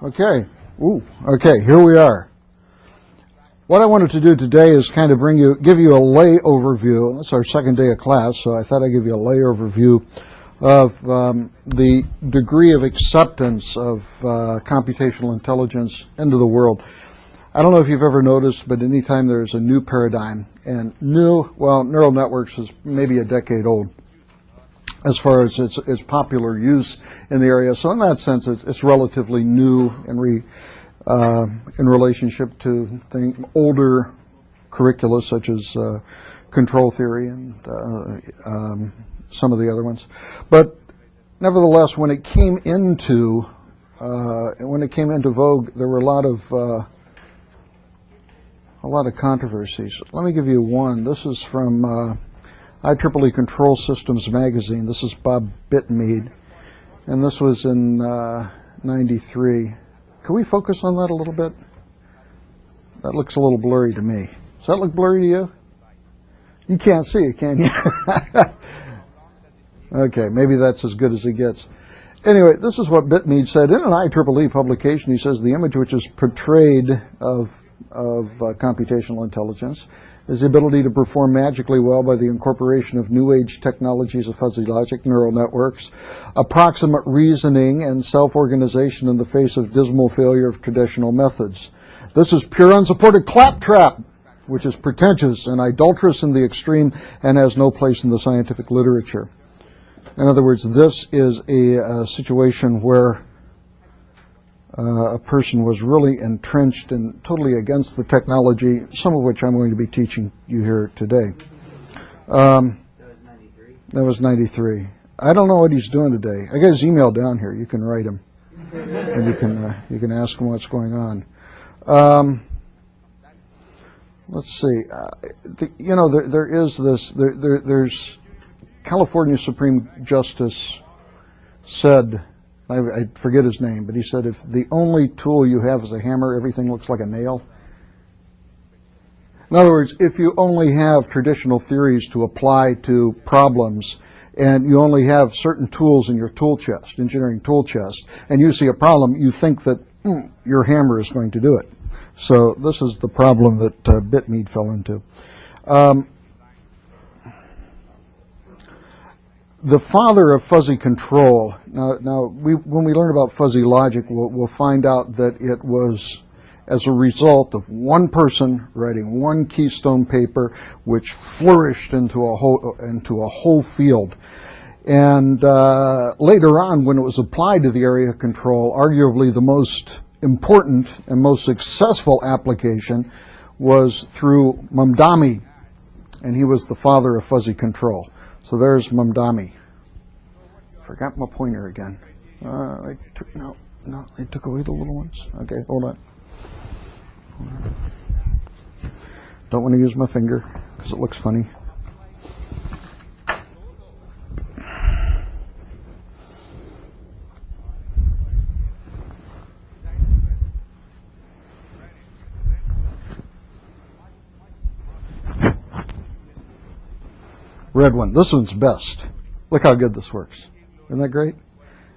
Okay. Okay, here we are. What I wanted to do today is kind of give you a lay overview. It's our second day of class, so I thought I'd give you a lay overview of the degree of acceptance of computational intelligence into the world. I don't know if you've ever noticed, but anytime there's a new paradigm, and neural networks is maybe a decade old as far as its popular use in the area. So in that sense, it's relatively new in relationship to older curricula such as control theory and some of the other ones. But nevertheless, when it came into vogue, there were a lot of controversies. Let me give you one. This is from IEEE Control Systems magazine. This is Bob Bitmead, and this was in '93. Can we focus on that a little bit? That looks a little blurry to me. Does that look blurry to you? You can't see it, can you? Okay, maybe that's as good as it gets. Anyway, this is what Bitmead said in an IEEE publication. He says the image which is portrayed of computational intelligence is the ability to perform magically well by the incorporation of new age technologies of fuzzy logic, neural networks, approximate reasoning, and self-organization in the face of dismal failure of traditional methods. This is pure unsupported claptrap, which is pretentious and idolatrous in the extreme and has no place in the scientific literature. In other words, this is a situation where a person was really entrenched and totally against the technology, some of which I'm going to be teaching you here today. That was 93. I don't know what he's doing today. I got his email down here. You can write him, and you can ask him what's going on. Let's see. There's California Supreme Justice said, I forget his name, but he said, if the only tool you have is a hammer, everything looks like a nail. In other words, if you only have traditional theories to apply to problems, and you only have certain tools in your tool chest, engineering tool chest, and you see a problem, you think that your hammer is going to do it. So this is the problem that Bitmead fell into. The father of fuzzy control. Now, when we learn about fuzzy logic, we'll find out that it was as a result of one person writing one keystone paper, which flourished into a whole field. And later on, when it was applied to the area of control, arguably the most important and most successful application was through Mamdani, and he was the father of fuzzy control. So there's Mamdani. Forgot my pointer again. I took away the little ones. Okay, hold on. Don't want to use my finger because it looks funny. Red one. This one's best. Look how good this works. Isn't that great?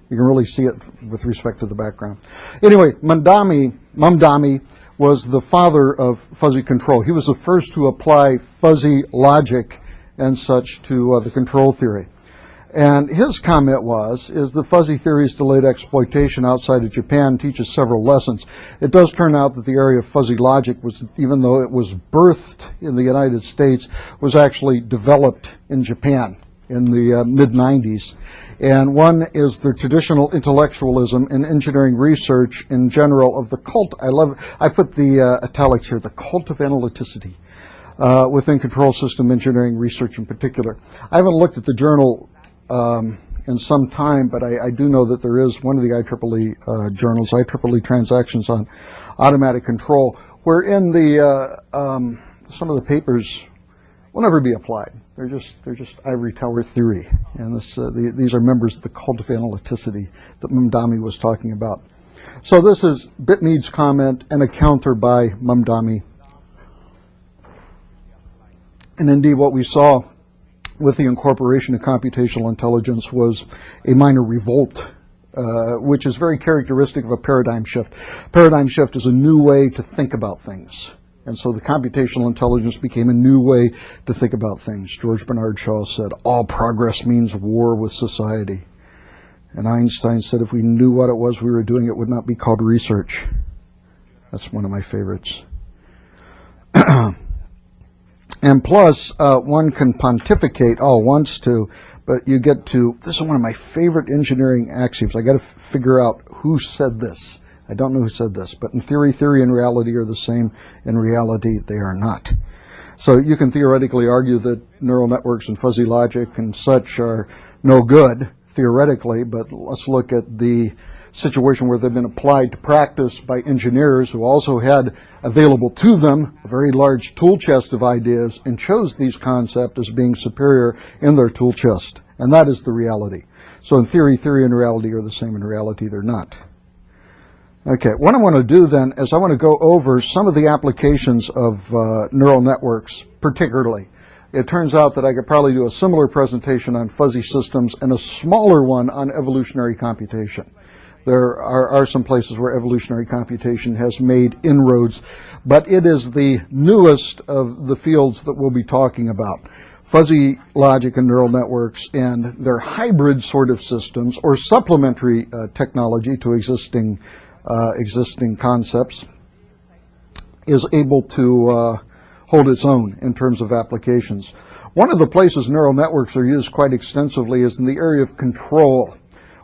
You can really see it with respect to the background. Anyway, Mamdani was the father of fuzzy control. He was the first to apply fuzzy logic and such to the control theory. And his comment is the fuzzy theory's delayed exploitation outside of Japan teaches several lessons. It does turn out that the area of fuzzy logic was, even though it was birthed in the United States, was actually developed in Japan in the mid-90s. And one is the traditional intellectualism in engineering research in general of the cult. I put the italics here, the cult of analyticity within control system engineering research in particular. I haven't looked at the journal in some time, but I do know that there is one of the IEEE journals, IEEE Transactions on Automatic Control, wherein some of the papers will never be applied. They're just ivory tower theory, and these are members of the cult of analyticity that Mamdani was talking about. So this is Bitmead's comment and a counter by Mamdani. And indeed, what we saw with the incorporation of computational intelligence was a minor revolt which is very characteristic of a paradigm shift. Paradigm shift is a new way to think about things. And so the computational intelligence became a new way to think about things. George Bernard Shaw said, all progress means war with society. And Einstein said, if we knew what it was we were doing, it would not be called research. That's one of my favorites. And plus, one can pontificate all wants to, but you get to, this is one of my favorite engineering axioms. I got to figure out who said this. I don't know who said this, but in theory and reality are the same. In reality, they are not. So you can theoretically argue that neural networks and fuzzy logic and such are no good, theoretically, but let's look at the situation where they've been applied to practice by engineers who also had available to them a very large tool chest of ideas and chose these concepts as being superior in their tool chest. And that is the reality. So in theory and reality are the same. In reality, they're not. Okay, what I want to do then is I want to go over some of the applications of neural networks particularly. It turns out that I could probably do a similar presentation on fuzzy systems and a smaller one on evolutionary computation. There are some places where evolutionary computation has made inroads, but it is the newest of the fields that we'll be talking about. Fuzzy logic and neural networks and their hybrid sort of systems or supplementary technology to existing concepts is able to hold its own in terms of applications. One of the places neural networks are used quite extensively is in the area of control.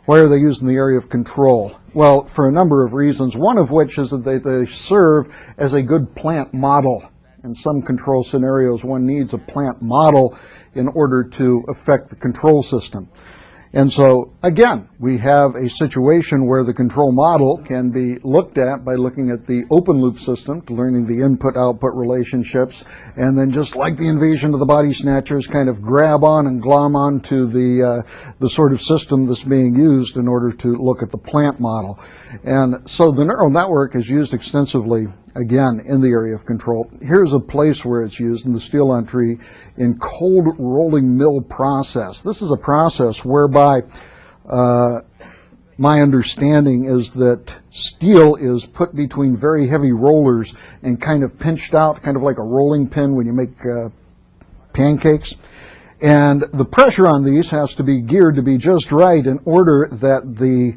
Why are they used in the area of control? Well, for a number of reasons, one of which is that they serve as a good plant model. In some control scenarios, one needs a plant model in order to affect the control system. And so, again, we have a situation where the control model can be looked at by looking at the open loop system, learning the input-output relationships, and then just like the invasion of the body snatchers, kind of grab on and glom on to the sort of system that's being used in order to look at the plant model. And so the neural network is used extensively, again, in the area of control. Here's a place where it's used in the steel on tree in cold rolling mill process. This is a process whereby my understanding is that steel is put between very heavy rollers and kind of pinched out, kind of like a rolling pin when you make pancakes. And the pressure on these has to be geared to be just right in order that the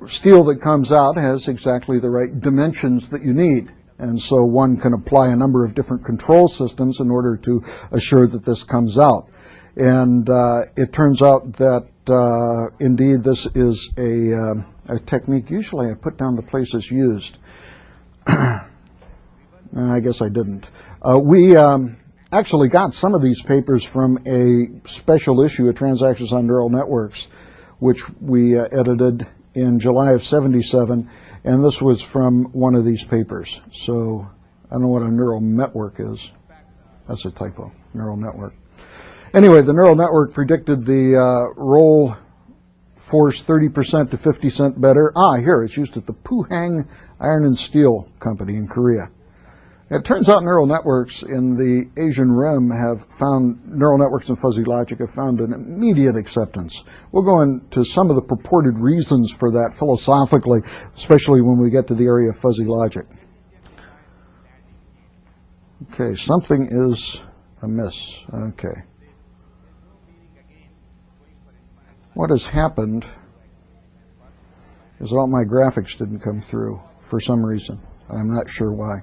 steel that comes out has exactly the right dimensions that you need. And so one can apply a number of different control systems in order to assure that this comes out. And it turns out that indeed this is a technique. Usually I put down the places used. I guess I didn't. We actually got some of these papers from a special issue of Transactions on Neural Networks, which we edited in July of '77, and this was from one of these papers. So I don't know what a neural network is. That's a typo, neural network. Anyway, the neural network predicted the roll force 30% to 50% better. Here, it's used at the Puhang Iron and Steel Company in Korea. It turns out neural networks in the Asian Rim have found, neural networks and fuzzy logic have found an immediate acceptance. We'll go into some of the purported reasons for that philosophically, especially when we get to the area of fuzzy logic. Okay, something is amiss. Okay. What has happened is all my graphics didn't come through for some reason. I'm not sure why.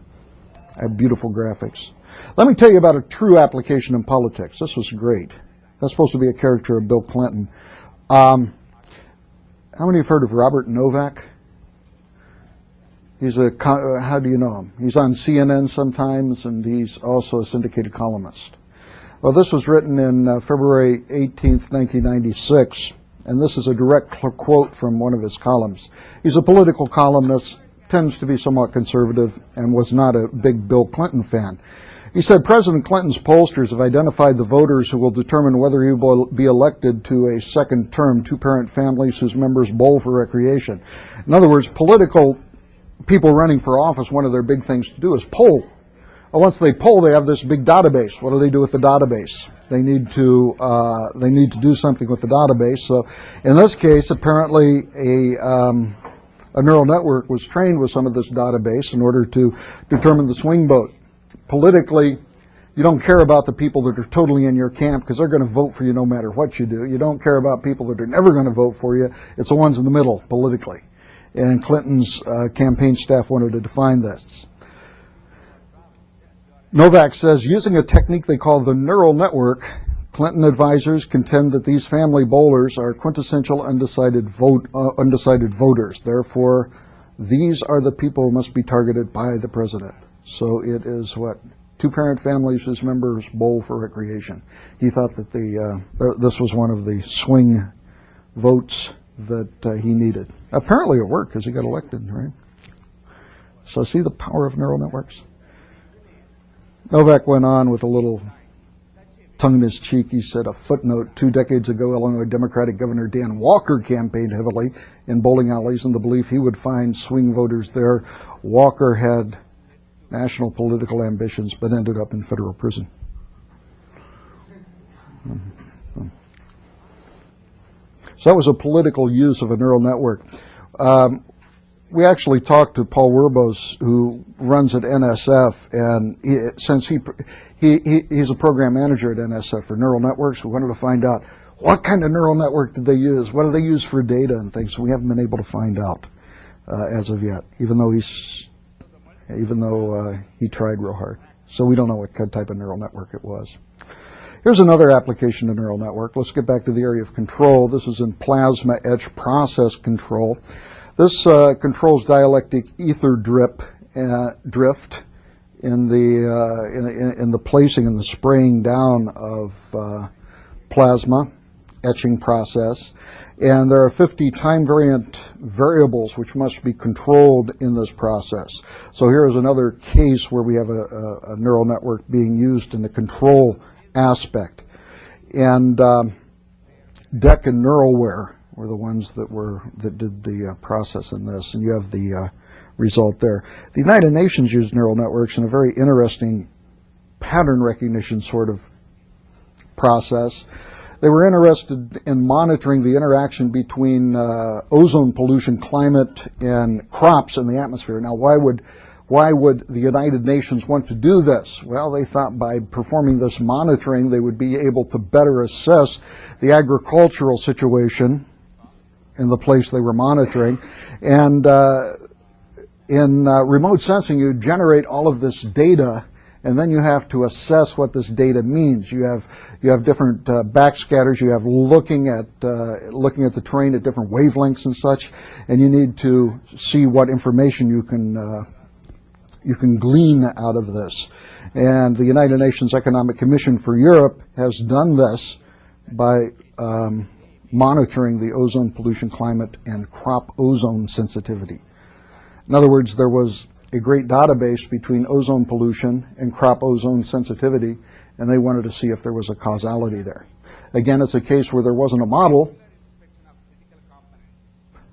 I have beautiful graphics. Let me tell you about a true application in politics. This was great. That's supposed to be a character of Bill Clinton. How many have heard of Robert Novak? He's how do you know him? He's on CNN sometimes, and he's also a syndicated columnist. Well, this was written in February 18th, 1996, and this is a direct quote from one of his columns. He's a political columnist, tends to be somewhat conservative, and was not a big Bill Clinton fan. He said, President Clinton's pollsters have identified the voters who will determine whether he will be elected to a second term, two-parent families whose members bowl for recreation. In other words, political people running for office, one of their big things to do is poll. Well, once they poll, they have this big database. What do they do with the database? They need to do something with the database. So, in this case, apparently a neural network was trained with some of this database in order to determine the swing vote. Politically, you don't care about the people that are totally in your camp because they're going to vote for you no matter what you do. You don't care about people that are never going to vote for you. It's the ones in the middle politically. And Clinton's campaign staff wanted to define this. Novak says, using a technique they call the neural network, Clinton advisors contend that these family bowlers are quintessential undecided voters. Therefore, these are the people who must be targeted by the president. So it is what? Two-parent families whose members bowl for recreation. He thought that this was one of the swing votes that he needed. Apparently it worked because he got elected, right? So see the power of neural networks? Novak went on with a little tongue in his cheek. He said, a footnote, 2 decades ago, Illinois Democratic Governor Dan Walker campaigned heavily in bowling alleys in the belief he would find swing voters there. Walker had national political ambitions, but ended up in federal prison. So that was a political use of a neural network. We actually talked to Paul Werbos, who runs at NSF, and since he's a program manager at NSF for neural networks, we wanted to find out what kind of neural network did they use, what do they use for data and things. So we haven't been able to find out as of yet, even though he tried real hard. So we don't know what type of neural network it was. Here's another application of neural network. Let's get back to the area of control. This is in plasma etch process control. This controls dielectric ether drift in the placing and the spraying down of plasma etching process. And there are 50 time variant variables which must be controlled in this process. So here is another case where we have a neural network being used in the control aspect. And DEC and Neuralware were the ones that did the process in this, and you have the result there. The United Nations used neural networks in a very interesting pattern recognition sort of process. They were interested in monitoring the interaction between ozone pollution, climate, and crops in the atmosphere. Now, why would the United Nations want to do this? Well, they thought by performing this monitoring, they would be able to better assess the agricultural situation in the place they were monitoring. And in remote sensing, you generate all of this data, and then you have to assess what this data means. You have different backscatters. You have looking at the terrain at different wavelengths and such, and you need to see what information you can glean out of this. And the United Nations Economic Commission for Europe has done this by monitoring the ozone pollution, climate, and crop ozone sensitivity. In other words, there was a great database between ozone pollution and crop ozone sensitivity, and they wanted to see if there was a causality there. Again, it's a case where there wasn't a model.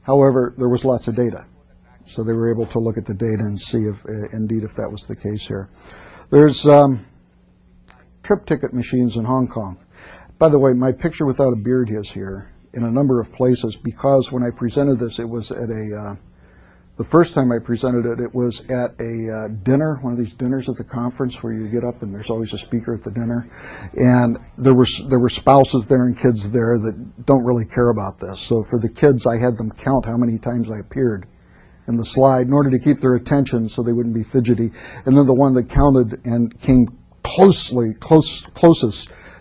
However, there was lots of data. So they were able to look at the data and see if indeed if that was the case here. There's trip ticket machines in Hong Kong. By the way, my picture without a beard is here in a number of places because when I presented this, it was at the first time I presented it, it was at a dinner, one of these dinners at the conference where you get up and there's always a speaker at the dinner. And there were spouses there and kids there that don't really care about this. So for the kids, I had them count how many times I appeared in the slide in order to keep their attention so they wouldn't be fidgety. And then the one that counted and came closest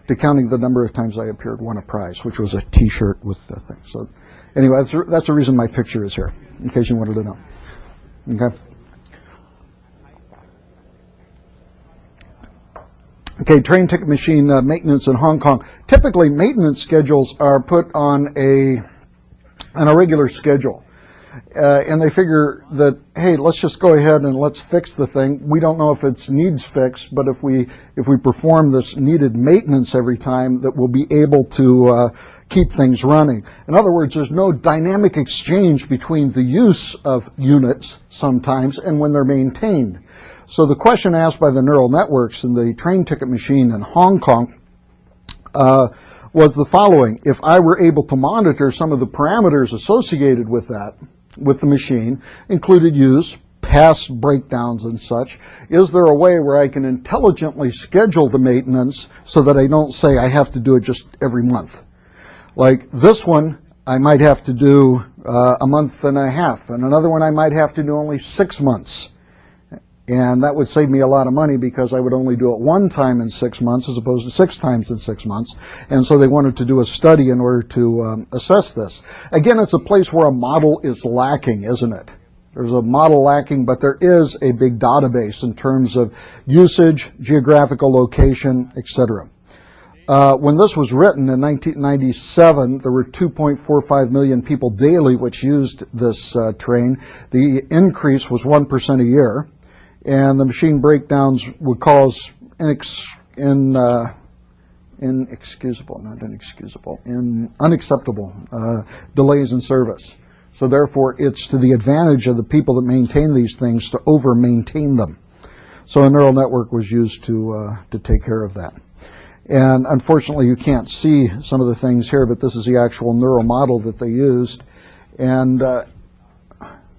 to counting the number of times I appeared won a prize, which was a T-shirt with the thing. So anyway, that's the reason my picture is here, in case you wanted to know. Okay. Okay, train ticket machine maintenance in Hong Kong. Typically, maintenance schedules are put on a regular schedule. And they figure that, hey, let's just go ahead and let's fix the thing. We don't know if it needs fixed, but if we perform this needed maintenance every time, that we'll be able to keep things running. In other words, there's no dynamic exchange between the use of units sometimes and when they're maintained. So the question asked by the neural networks in the train ticket machine in Hong Kong was the following. If I were able to monitor some of the parameters associated with that, with the machine, included use, past breakdowns and such, is there a way where I can intelligently schedule the maintenance so that I don't say I have to do it just every month? Like this one, I might have to do a month and a half, and another one I might have to do only 6 months. And that would save me a lot of money because I would only do it one time in 6 months as opposed to 6 times in 6 months. And so they wanted to do a study in order to assess this. Again, it's a place where a model is lacking, isn't it? There's a model lacking, but there is a big database in terms of usage, geographical location, etc. When this was written in 1997, there were 2.45 million people daily which used this train. The increase was 1% a year. And the machine breakdowns would cause unacceptable delays in service. So therefore, it's to the advantage of the people that maintain these things to over-maintain them. So a neural network was used to take care of that. And unfortunately, you can't see some of the things here, but this is the actual neural model that they used. And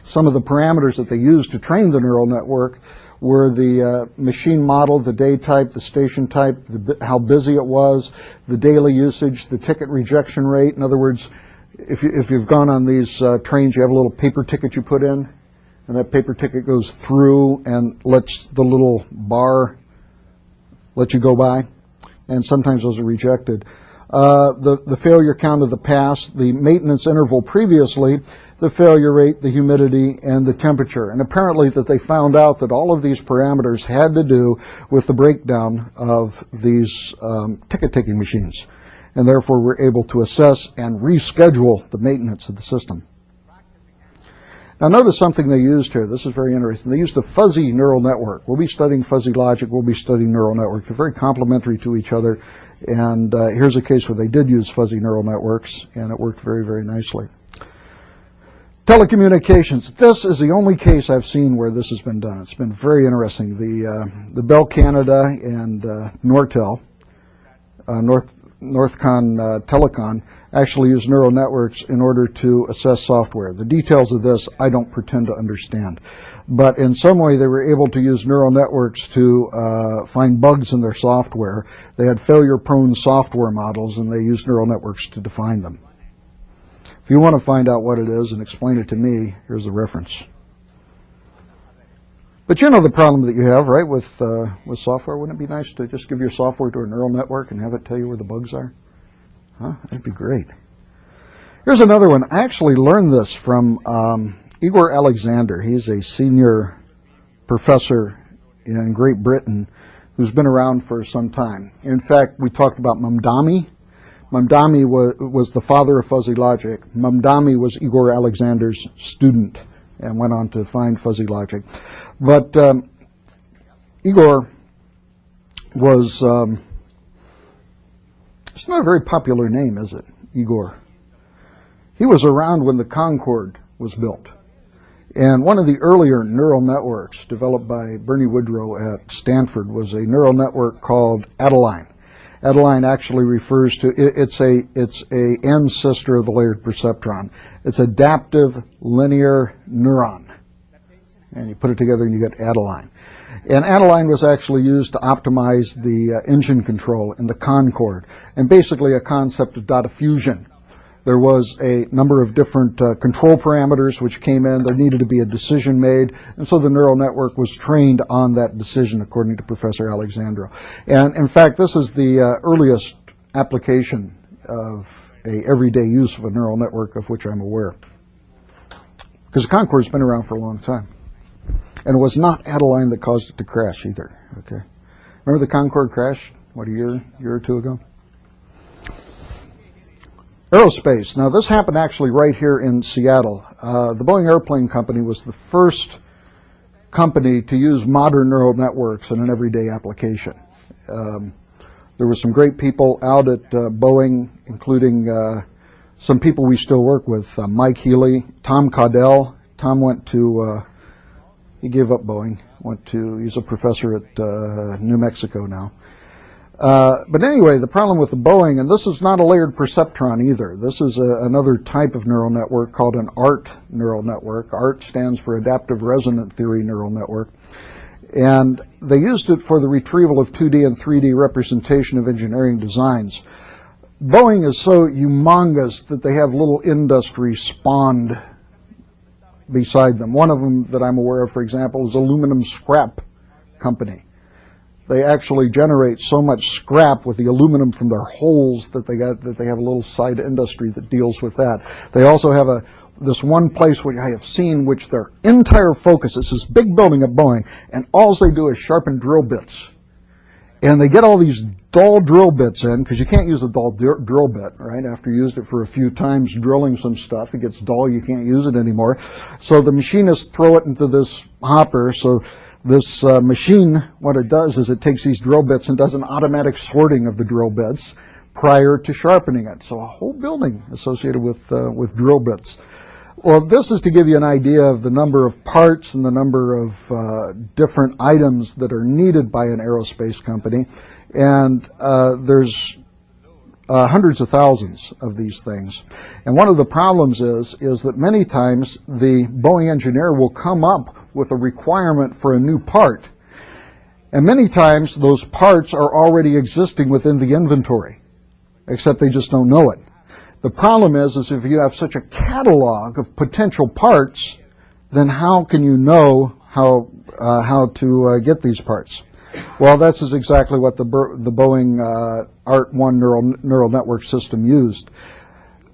some of the parameters that they used to train the neural network were the machine model, the day type, the station type, how busy it was, the daily usage, the ticket rejection rate. In other words, if you've gone on these trains, you have a little paper ticket you put in, and that paper ticket goes through and lets the little bar let you go by, and sometimes those are rejected. The failure count of the past, the maintenance interval previously, the failure rate, the humidity, and the temperature. And apparently that they found out that all of these parameters had to do with the breakdown of these ticket-taking machines. And therefore we're able to assess and reschedule the maintenance of the system. Now notice something they used here. This is very interesting. They used a fuzzy neural network. We'll be studying fuzzy logic. We'll be studying neural networks. They're very complementary to each other. And here's a case where they did use fuzzy neural networks, and it worked very, very nicely. Telecommunications. This is the only case I've seen where this has been done. It's been very interesting. The Bell Canada and Nortel, Northcon Telecom, actually use neural networks in order to assess software. The details of this I don't pretend to understand. But in some way they were able to use neural networks to find bugs in their software. They had failure-prone software models, and they used neural networks to define them. If you want to find out what it is and explain it to me, here's the reference. But you know the problem that you have, right, with software. Wouldn't it be nice to just give your software to a neural network and have it tell you where the bugs are? Huh? That'd be great. Here's another one. I actually learned this from Igor Alexander. He's a senior professor in Great Britain who's been around for some time. In fact, we talked about Mamdani. Mamdani was the father of fuzzy logic. Mamdani was Igor Alexander's student and went on to find fuzzy logic. But Igor was, it's not a very popular name, is it, Igor? He was around when the Concorde was built. And one of the earlier neural networks developed by Bernie Woodrow at Stanford was a neural network called Adeline. Adeline actually refers to, it's a ancestor of the layered perceptron. It's adaptive linear neuron. And you put it together and you get Adeline. And Adeline was actually used to optimize the engine control in the Concorde, and basically a concept of data fusion. There was a number of different control parameters which came in. There needed to be a decision made, and so the neural network was trained on that decision, according to Professor Alexandro. And in fact, this is the earliest application of a everyday use of a neural network of which I'm aware. Because the Concorde's been around for a long time. And it was not Adeline that caused it to crash either. Okay, remember the Concorde crash, what, a year or two ago? Aerospace. Now this happened actually right here in Seattle. The Boeing Airplane Company was the first company to use modern neural networks in an everyday application. There were some great people out at Boeing, including some people we still work with, Mike Healy, Tom Caudell. Tom went to, he gave up Boeing, he's a professor at New Mexico now. But anyway, the problem with the Boeing, and this is not a layered perceptron either. This is another type of neural network called an ART neural network. ART stands for Adaptive Resonant Theory Neural Network. And they used it for the retrieval of 2D and 3D representation of engineering designs. Boeing is so humongous that they have little industries spawned beside them. One of them that I'm aware of, for example, is aluminum scrap company. They actually generate so much scrap with the aluminum from their holes that they have a little side industry that deals with that. They also have this one place which I have seen, which their entire focus is this big building at Boeing, and all they do is sharpen drill bits. And they get all these dull drill bits in, because you can't use a dull drill bit, right? After you used it for a few times drilling some stuff, it gets dull, you can't use it anymore. So the machinists throw it into this hopper. So this machine, what it does is it takes these drill bits and does an automatic sorting of the drill bits prior to sharpening it. So a whole building associated with drill bits. Well, this is to give you an idea of the number of parts and the number of different items that are needed by an aerospace company. And there's hundreds of thousands of these things. And one of the problems is that many times the Boeing engineer will come up with a requirement for a new part. And many times those parts are already existing within the inventory, except they just don't know it. The problem is if you have such a catalog of potential parts, then how can you know how to get these parts? Well, this is exactly what the Boeing ART1 neural network system used.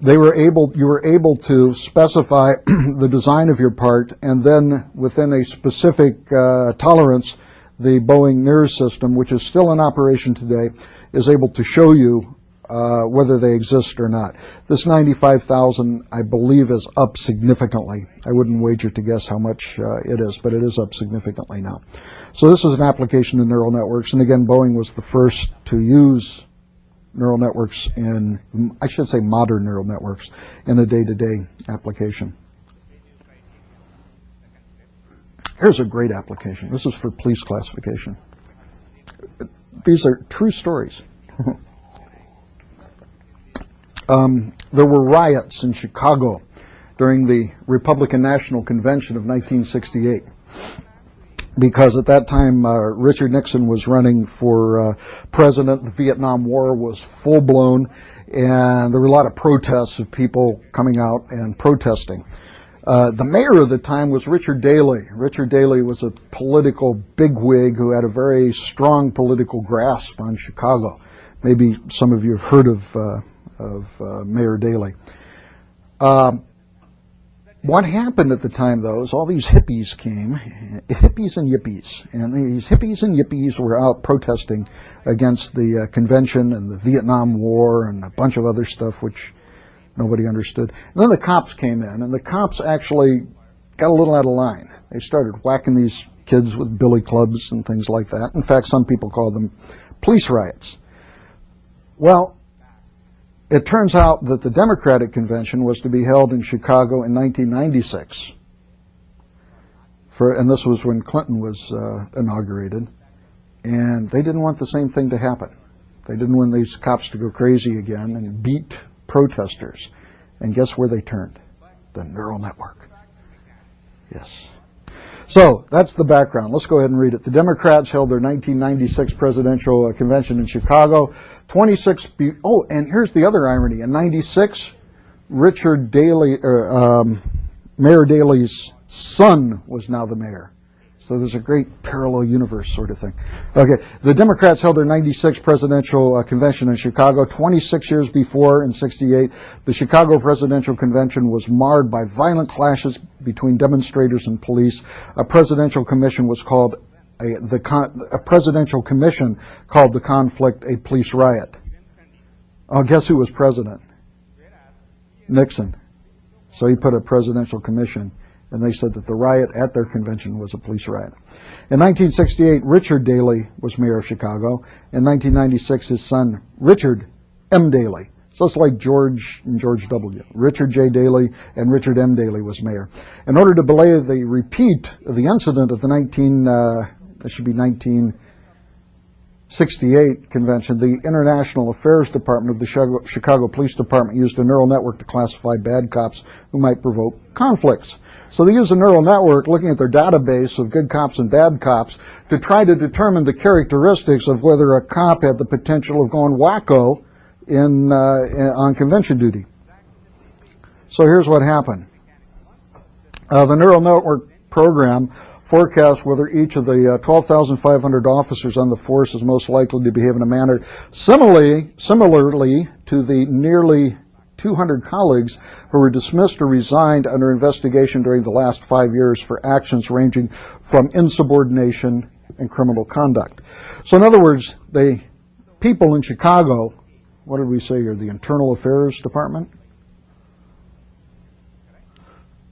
You were able to specify the design of your part, and then within a specific tolerance, the Boeing NIRS system, which is still in operation today, is able to show you whether they exist or not. This 95,000, I believe, is up significantly. I wouldn't wager to guess how much it is, but it is up significantly now. So this is an application of neural networks, and again, Boeing was the first to use neural networks in, I should say modern neural networks, in a day-to-day application. Here's a great application. This is for police classification. These are true stories. There were riots in Chicago during the Republican National Convention of 1968 because at that time Richard Nixon was running for president. The Vietnam War was full-blown, and there were a lot of protests of people coming out and protesting. The mayor of the time was Richard Daley. Richard Daley was a political bigwig who had a very strong political grasp on Chicago. Maybe some of you have heard of Mayor Daley. What happened at the time, though, is all these hippies came, hippies and yippies, and these hippies and yippies were out protesting against the convention and the Vietnam War and a bunch of other stuff which nobody understood. And then the cops came in, and the cops actually got a little out of line. They started whacking these kids with billy clubs and things like that. In fact, some people call them police riots. Well, it turns out that the Democratic Convention was to be held in Chicago in 1996. And this was when Clinton was inaugurated. And they didn't want the same thing to happen. They didn't want these cops to go crazy again and beat protesters. And guess where they turned? The neural network. Yes. So that's the background. Let's go ahead and read it. The Democrats held their 1996 presidential convention in Chicago. And here's the other irony. In 96, Richard Daley, Mayor Daley's son was now the mayor. So there's a great parallel universe sort of thing. Okay, the Democrats held their 96th presidential convention in Chicago. 26 years before, in 68, the Chicago presidential convention was marred by violent clashes between demonstrators and police. A presidential commission was called a presidential commission called the conflict a police riot. Oh, guess who was president? Nixon. So he put a presidential commission, and they said that the riot at their convention was a police riot. In 1968, Richard Daley was mayor of Chicago. In 1996, his son, Richard M. Daley. So it's like George and George W. Richard J. Daley and Richard M. Daley was mayor. In order to belay the repeat of the incident of the '68 convention, the International Affairs Department of the Chicago Police Department used a neural network to classify bad cops who might provoke conflicts. So they used a neural network looking at their database of good cops and bad cops to try to determine the characteristics of whether a cop had the potential of going wacko on convention duty. So here's what happened. The neural network program forecast whether each of the 12,500 officers on the force is most likely to behave in a manner similarly to the nearly 200 colleagues who were dismissed or resigned under investigation during the last 5 years for actions ranging from insubordination and criminal conduct. So in other words, the people in Chicago, what did we say here, the Internal Affairs Department?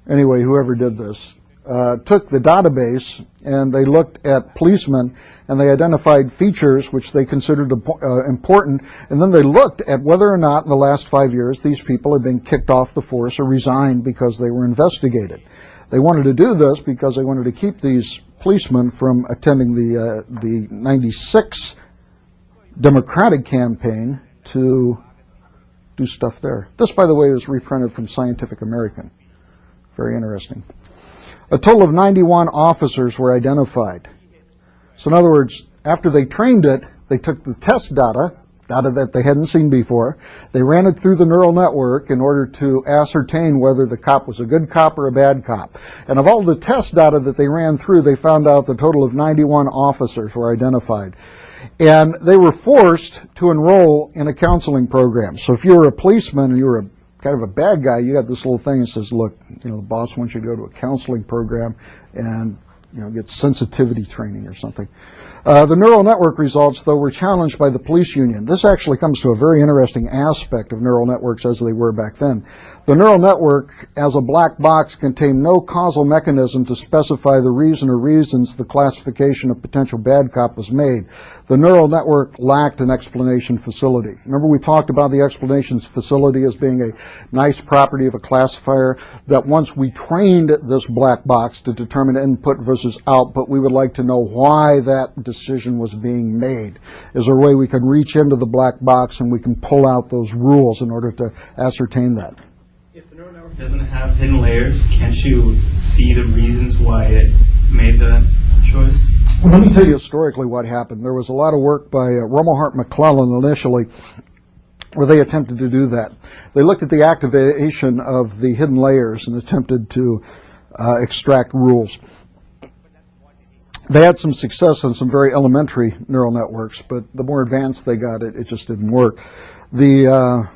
Anyway, whoever did this, took the database and they looked at policemen and they identified features which they considered important, and then they looked at whether or not in the last 5 years these people had been kicked off the force or resigned because they were investigated. They wanted to do this because they wanted to keep these policemen from attending the '96 Democratic campaign to do stuff there. This, by the way, was reprinted from Scientific American. Very interesting. A total of 91 officers were identified. So in other words, after they trained it, they took the test data that they hadn't seen before. They ran it through the neural network in order to ascertain whether the cop was a good cop or a bad cop. And of all the test data that they ran through, they found out the total of 91 officers were identified. And they were forced to enroll in a counseling program. So if you were a policeman and you were kind of a bad guy, you got this little thing that says, look, the boss wants you to go to a counseling program and get sensitivity training or something. The neural network results, though, were challenged by the police union. This actually comes to a very interesting aspect of neural networks as they were back then. The neural network, as a black box, contained no causal mechanism to specify the reason or reasons the classification of potential bad cop was made. The neural network lacked an explanation facility. Remember, we talked about the explanation facility as being a nice property of a classifier, that once we trained this black box to determine input versus output, we would like to know why that decision was being made. Is there a way we can reach into the black box and we can pull out those rules in order to ascertain that? If the neural network doesn't have hidden layers, can't you see the reasons why it made the choice? Well, let me tell you historically what happened. There was a lot of work by Rumelhart McClellan initially where they attempted to do that. They looked at the activation of the hidden layers and attempted to extract rules. They had some success on some very elementary neural networks, but the more advanced they got, it just didn't work. The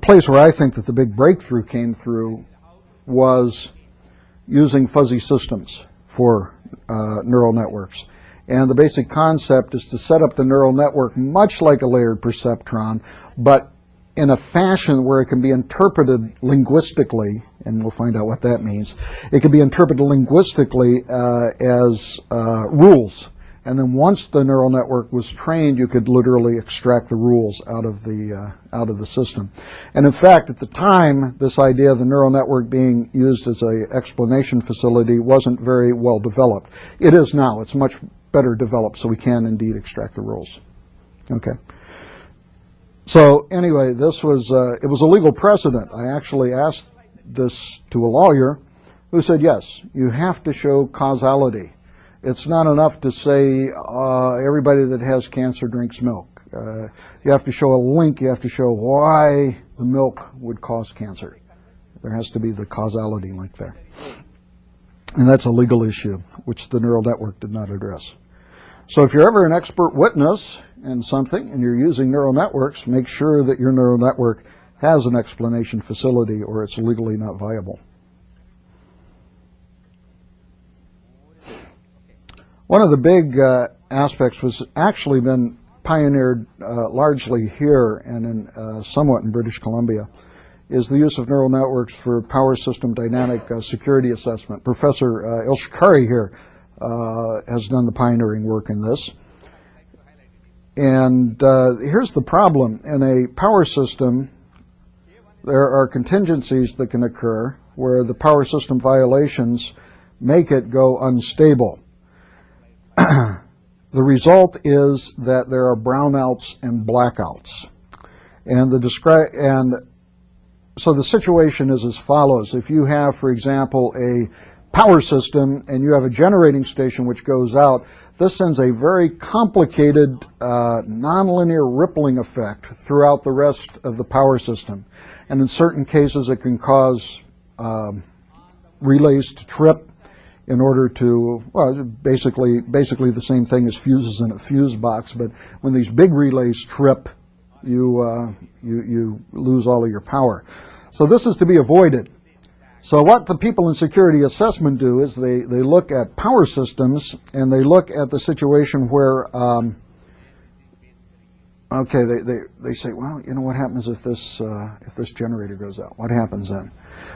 place where I think that the big breakthrough came through was using fuzzy systems for neural networks. And the basic concept is to set up the neural network much like a layered perceptron, but in a fashion where it can be interpreted linguistically, and we'll find out what that means. It can be interpreted linguistically as rules. And then once the neural network was trained, you could literally extract the rules out of the system. And in fact, at the time, this idea of the neural network being used as an explanation facility wasn't very well developed. It is now. It's much better developed, so we can indeed extract the rules. Okay. So anyway, this was it was a legal precedent. I actually asked this to a lawyer who said, yes, you have to show causality. It's not enough to say everybody that has cancer drinks milk. You have to show a link. You have to show why the milk would cause cancer. There has to be the causality link there. And that's a legal issue, which the neural network did not address. So if you're ever an expert witness in something and you're using neural networks, make sure that your neural network has an explanation facility or it's legally not viable. One of the big aspects was actually been pioneered largely here and somewhat in British Columbia, is the use of neural networks for power system dynamic security assessment. Professor El-Shikari here has done the pioneering work in this. And here's the problem. In a power system, there are contingencies that can occur where the power system violations make it go unstable. The result is that there are brownouts and blackouts. And so the situation is as follows. If you have, for example, a power system and you have a generating station which goes out, this sends a very complicated nonlinear rippling effect throughout the rest of the power system. And in certain cases it can cause relays to trip in order to, well, basically the same thing as fuses in a fuse box, but when these big relays trip, you lose all of your power. So this is to be avoided. So what the people in security assessment do is they look at power systems and they look at the situation where, okay, they say, well, you know, what happens if this generator goes out? What happens then?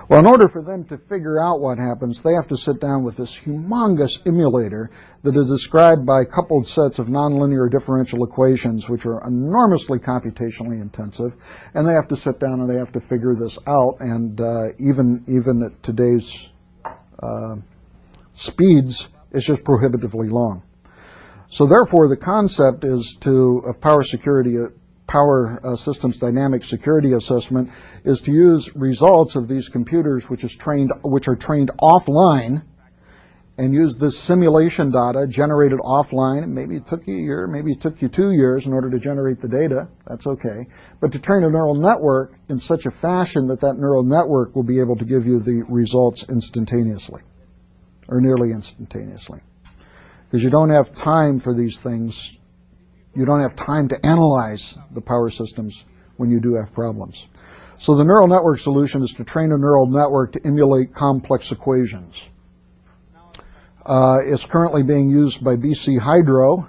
Well, in order for them to figure out what happens, they have to sit down with this humongous emulator that is described by coupled sets of nonlinear differential equations, which are enormously computationally intensive, and they have to sit down and they have to figure this out. And even at today's speeds, it's just prohibitively long. So therefore, the concept is of power systems dynamic security assessment is to use results of these computers which are trained offline, and use this simulation data generated offline. Maybe it took you a year, maybe it took you 2 years in order to generate the data. That's okay. But to train a neural network in such a fashion that neural network will be able to give you the results instantaneously, or nearly instantaneously. Because you don't have time for these things. You don't have time to analyze the power systems when you do have problems. So the neural network solution is to train a neural network to emulate complex equations. It's currently being used by BC Hydro.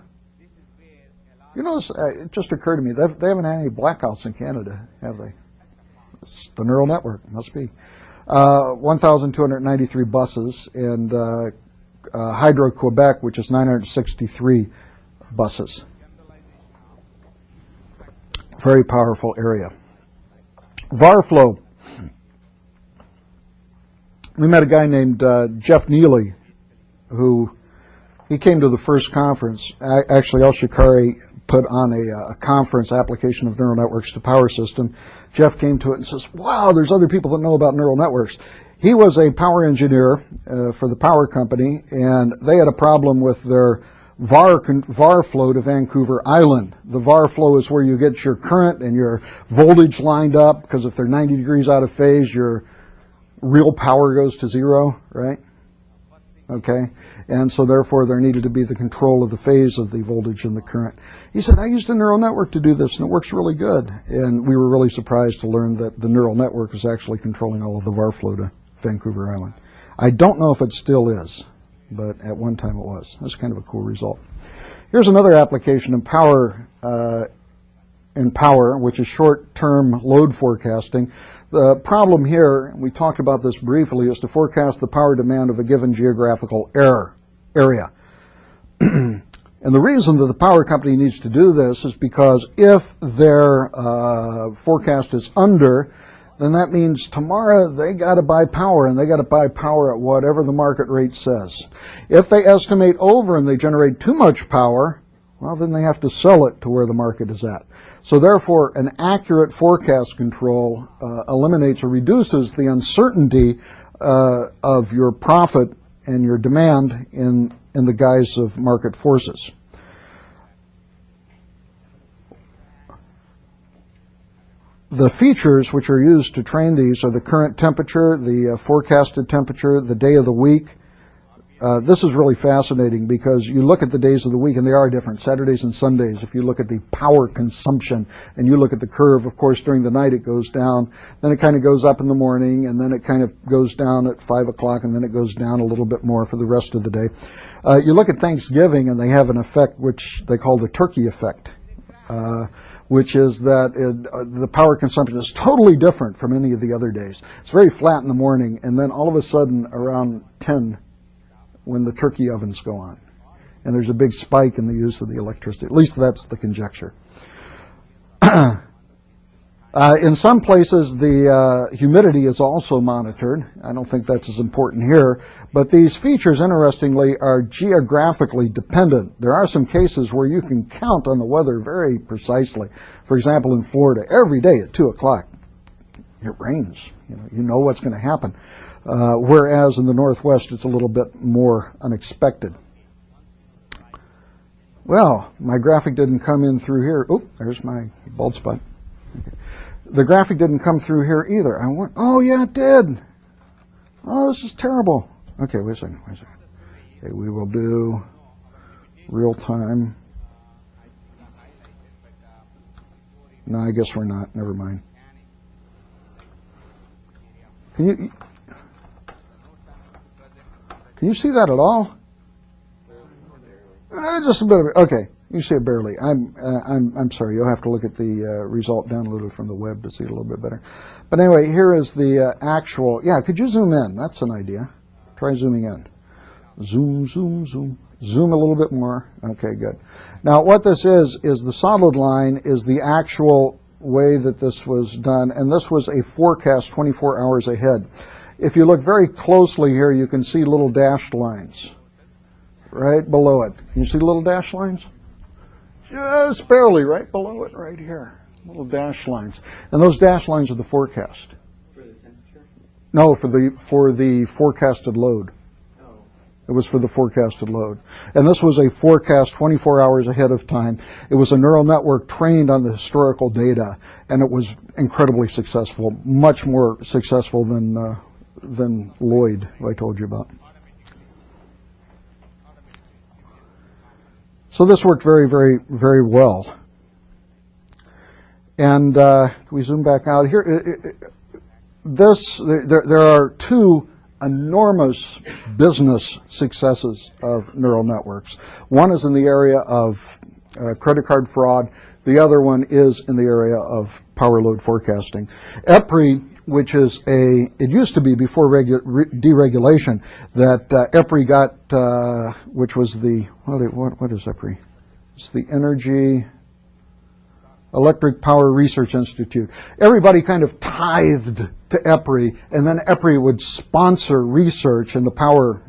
You know, it just occurred to me, they haven't had any blackouts in Canada, have they? It's the neural network, must be. 1,293 buses, and Hydro Quebec, which is 963 buses. Very powerful area. Varflow. We met a guy named Jeff Neely, he came to the first conference. Actually, El Shikari put on a conference, application of neural networks to power system. Jeff came to it and says, wow, there's other people that know about neural networks. He was a power engineer for the power company, and they had a problem with their Varflow to Vancouver Island. The Varflow is where you get your current and your voltage lined up, because if they're 90 degrees out of phase, your real power goes to zero, right? Okay, and so therefore there needed to be the control of the phase of the voltage and the current. He said, I used a neural network to do this, and it works really good. And we were really surprised to learn that the neural network is actually controlling all of the Varflow to Vancouver Island. I don't know if it still is, but at one time it was. That's kind of a cool result. Here's another application in power, which is short-term load forecasting. The problem here, and we talked about this briefly, is to forecast the power demand of a given geographical area. And the reason that the power company needs to do this is because if their forecast is under, then that means tomorrow they got to buy power, and they got to buy power at whatever the market rate says. If they estimate over and they generate too much power, well, then they have to sell it to where the market is at. So therefore, an accurate forecast control eliminates or reduces the uncertainty of your profit and your demand in the guise of market forces. The features which are used to train these are the current temperature, the forecasted temperature, the day of the week. This is really fascinating because you look at the days of the week and they are different, Saturdays and Sundays. If you look at the power consumption and you look at the curve, of course, during the night it goes down, then it kind of goes up in the morning, and then it kind of goes down at 5 o'clock, and then it goes down a little bit more for the rest of the day. You look at Thanksgiving and they have an effect which they call the turkey effect, which is that the power consumption is totally different from any of the other days. It's very flat in the morning, and then all of a sudden around 10, when the turkey ovens go on, and there's a big spike in the use of the electricity. At least that's the conjecture. In some places, the humidity is also monitored. I don't think that's as important here. But these features, interestingly, are geographically dependent. There are some cases where you can count on the weather very precisely. For example, in Florida, every day at 2 o'clock, it rains. You know what's going to happen. Whereas in the Northwest, it's a little bit more unexpected. Well, my graphic didn't come in through here. Oh, there's my bald spot. Okay. The graphic didn't come through here either. Oh, yeah, it did. Oh, this is terrible. Okay, wait a second. Okay, we will do real time. No, I guess we're not. Never mind. Can you see that at all? Just a bit of it. Okay, you see it barely. I'm sorry. You'll have to look at the result downloaded from the web to see it a little bit better. But anyway, here is the actual. Yeah, could you zoom in? That's an idea. Try zooming in. Zoom, zoom, zoom. Zoom a little bit more. Okay, good. Now, what this is the solid line is the actual way that this was done, and this was a forecast 24 hours ahead. If you look very closely here, you can see little dashed lines right below it. Can you see little dashed lines? Just barely right below it, right here. Little dashed lines. And those dashed lines are the forecast. For the temperature? No, for the forecasted load. It was for the forecasted load. And this was a forecast 24 hours ahead of time. It was a neural network trained on the historical data, and it was incredibly successful, much more successful than Lloyd, who I told you about. So this worked very, very, very well. And can we zoom back out here? There are two enormous business successes of neural networks. One is in the area of credit card fraud. The other one is in the area of power load forecasting. EPRI, which is it used to be before deregulation, that EPRI got, which was what is EPRI? It's the Electric Power Research Institute. Everybody kind of tithed to EPRI, and then EPRI would sponsor research in the power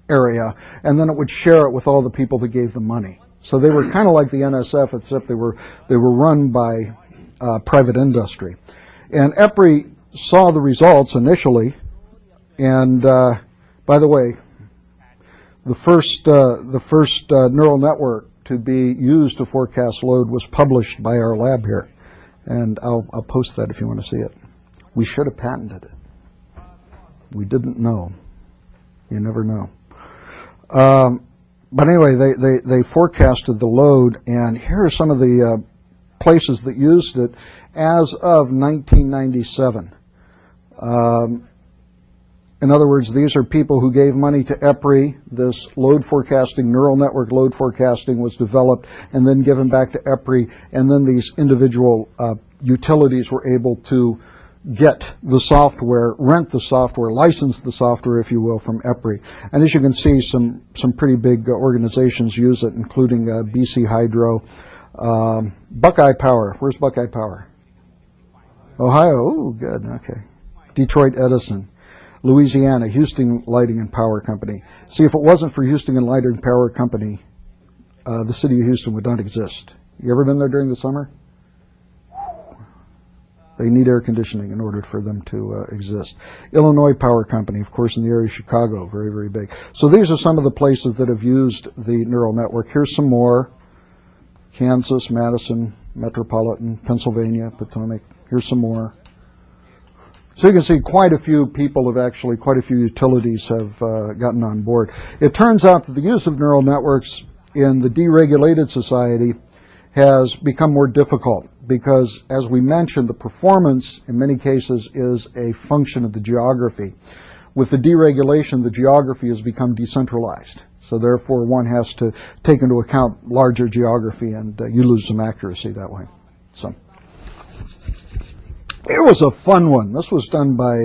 area, and then it would share it with all the people that gave them money. So they were kind of like the NSF, except they were run by private industry. And EPRI saw the results initially, and by the way, the first neural network to be used to forecast load was published by our lab here, and I'll post that if you want to see it. We should have patented it. We didn't know. You never know. But anyway, they forecasted the load, and here are some of the places that used it as of 1997. In other words, these are people who gave money to EPRI. This load forecasting, neural network load forecasting, was developed and then given back to EPRI, and then these individual utilities were able to get the software, rent the software, license the software, if you will, from EPRI. And as you can see, some pretty big organizations use it, including BC Hydro, Buckeye Power. Where's Buckeye Power? Ohio. Oh, good. Okay. Detroit Edison. Louisiana, Houston Lighting and Power Company. See, if it wasn't for Houston and Lighting and Power Company, the city of Houston would not exist. You ever been there during the summer? They need air conditioning in order for them to exist. Illinois Power Company, of course, in the area of Chicago, very, very big. So these are some of the places that have used the neural network. Here's some more. Kansas, Madison, Metropolitan, Pennsylvania, Potomac. Here's some more. So you can see quite a few people have actually, quite a few utilities have gotten on board. It turns out that the use of neural networks in the deregulated society has become more difficult because, as we mentioned, the performance in many cases is a function of the geography. With the deregulation, the geography has become decentralized. So therefore, one has to take into account larger geography, and you lose some accuracy that way. So it was a fun one. This was done by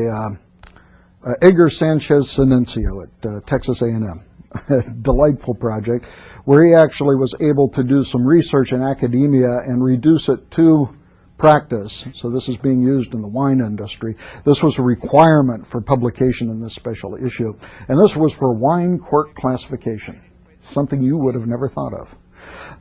Edgar Sanchez Senencio at Texas A&M. A delightful project where he actually was able to do some research in academia and reduce it to practice. So this is being used in the wine industry. This was a requirement for publication in this special issue. And this was for wine cork classification, something you would have never thought of.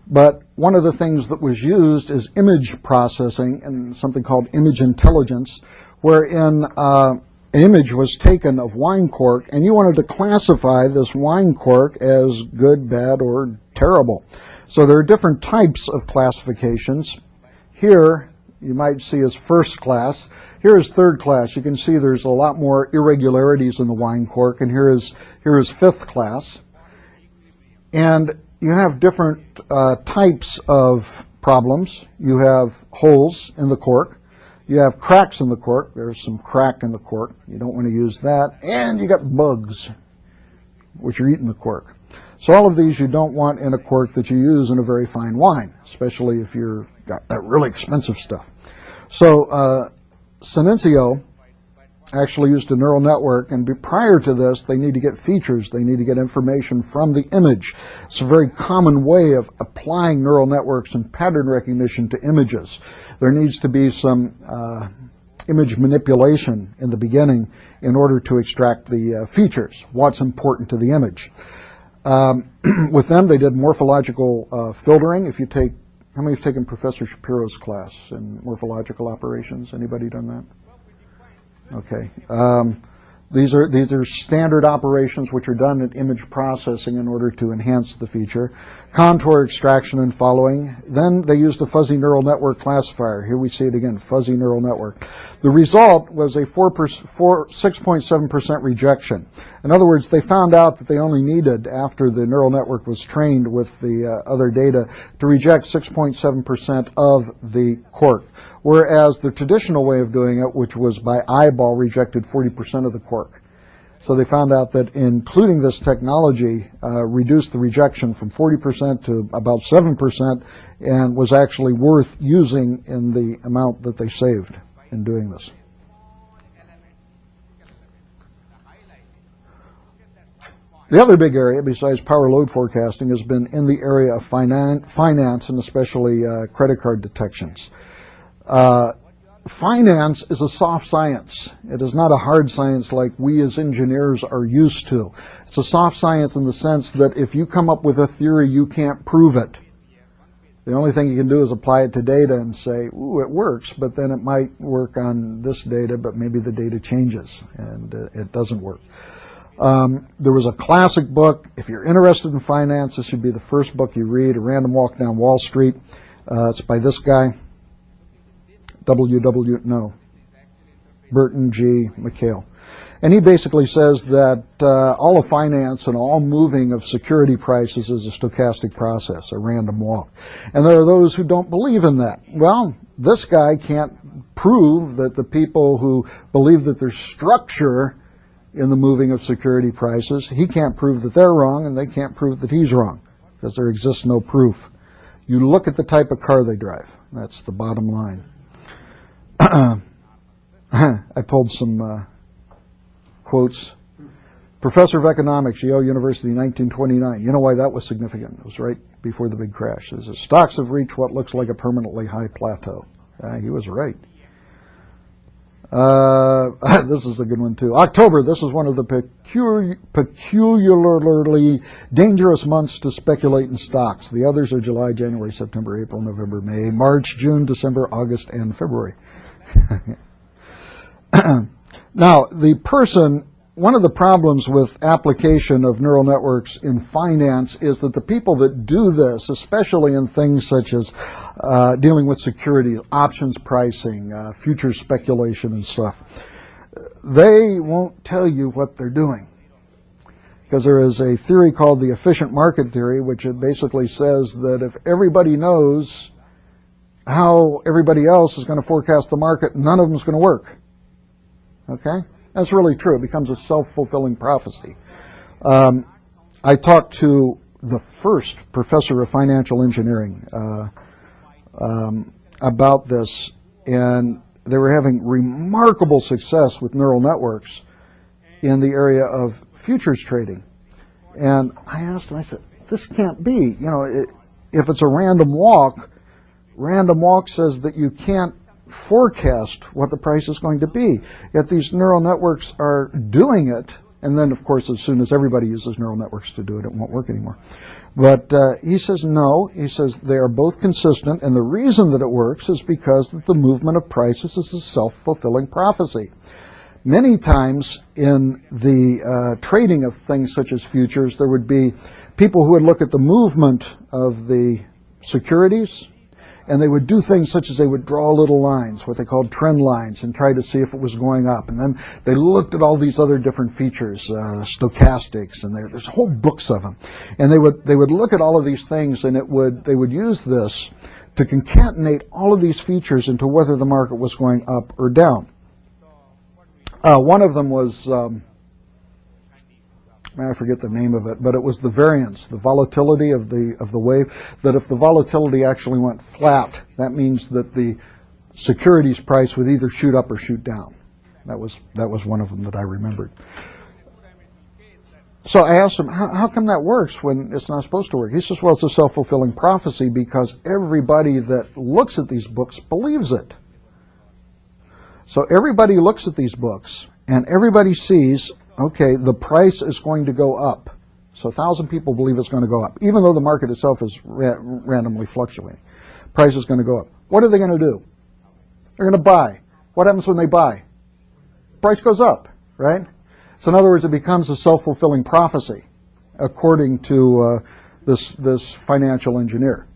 But one of the things that was used is image processing and something called image intelligence, wherein an image was taken of wine cork, and you wanted to classify this wine cork as good, bad, or terrible. So there are different types of classifications. Here, you might see as first class. Here is third class. You can see there's a lot more irregularities in the wine cork, and here is fifth class. And you have different types of problems. You have holes in the cork. You have cracks in the cork. There's some crack in the cork. You don't want to use that. And you got bugs, which are eating the cork. So all of these you don't want in a cork that you use in a very fine wine, especially if you've got that really expensive stuff. So Senecio actually used a neural network, and prior to this, they need to get features. They need to get information from the image. It's a very common way of applying neural networks and pattern recognition to images. There needs to be some image manipulation in the beginning in order to extract the features, what's important to the image. With them, they did morphological filtering. If you take, how many have taken Professor Shapiro's class in morphological operations? Anybody done that? Okay. These are standard operations which are done in image processing in order to enhance the feature. Contour extraction and following. Then they used the fuzzy neural network classifier. Here we see it again, fuzzy neural network. The result was a 6.7% rejection. In other words, they found out that they only needed, after the neural network was trained with the other data, to reject 6.7% of the cork, whereas the traditional way of doing it, which was by eyeball, rejected 40% of the cork. So they found out that including this technology reduced the rejection from 40% to about 7%, and was actually worth using in the amount that they saved in doing this. The other big area, besides power load forecasting, has been in the area of finance and especially credit card detections. Finance is a soft science. It is not a hard science like we as engineers are used to. It's a soft science in the sense that if you come up with a theory, you can't prove it. The only thing you can do is apply it to data and say, ooh, it works, but then it might work on this data, but maybe the data changes and it doesn't work. There was a classic book. If you're interested in finance, this should be the first book you read, A Random Walk Down Wall Street. It's by this guy, Burton G. McHale. And he basically says that all of finance and all moving of security prices is a stochastic process, a random walk. And there are those who don't believe in that. Well, this guy can't prove that the people who believe that there's structure in the moving of security prices, he can't prove that they're wrong, and they can't prove that he's wrong, because there exists no proof. You look at the type of car they drive. That's the bottom line. I pulled some quotes. Professor of Economics, Yale University, 1929. You know why that was significant? It was right before the big crash. It says, stocks have reached what looks like a permanently high plateau. He was right. This is a good one, too. October, this is one of the peculiarly dangerous months to speculate in stocks. The others are July, January, September, April, November, May, March, June, December, August, and February. Now, one of the problems with application of neural networks in finance is that the people that do this, especially in things such as dealing with securities, options pricing, future speculation and stuff, they won't tell you what they're doing. Because there is a theory called the efficient market theory, which it basically says that if everybody knows how everybody else is going to forecast the market, none of them is going to work. Okay? That's really true. It becomes a self-fulfilling prophecy. I talked to the first professor of financial engineering about this, and they were having remarkable success with neural networks in the area of futures trading. And I asked him, I said, this can't be. You know, if it's a random walk says that you can't forecast what the price is going to be. Yet these neural networks are doing it, and then, of course, as soon as everybody uses neural networks to do it, it won't work anymore. But he says no. He says they are both consistent, and the reason that it works is because the movement of prices is a self-fulfilling prophecy. Many times in the trading of things such as futures, there would be people who would look at the movement of the securities, and they would do things such as they would draw little lines, what they called trend lines, and try to see if it was going up. And then they looked at all these other different features, stochastics, and there's whole books of them. And they would look at all of these things, and they would use this to concatenate all of these features into whether the market was going up or down. One of them was, I forget the name of it, but it was the variance, the volatility of the wave, that if the volatility actually went flat, that means that the securities price would either shoot up or shoot down. That was one of them that I remembered. So I asked him, how come that works when it's not supposed to work? He says, well, it's a self-fulfilling prophecy because everybody that looks at these books believes it. So everybody looks at these books, and everybody sees, okay, the price is going to go up. So 1,000 people believe it's going to go up, even though the market itself is randomly fluctuating. Price is going to go up. What are they going to do? They're going to buy. What happens when they buy? Price goes up, right? So in other words, it becomes a self-fulfilling prophecy, according to this financial engineer.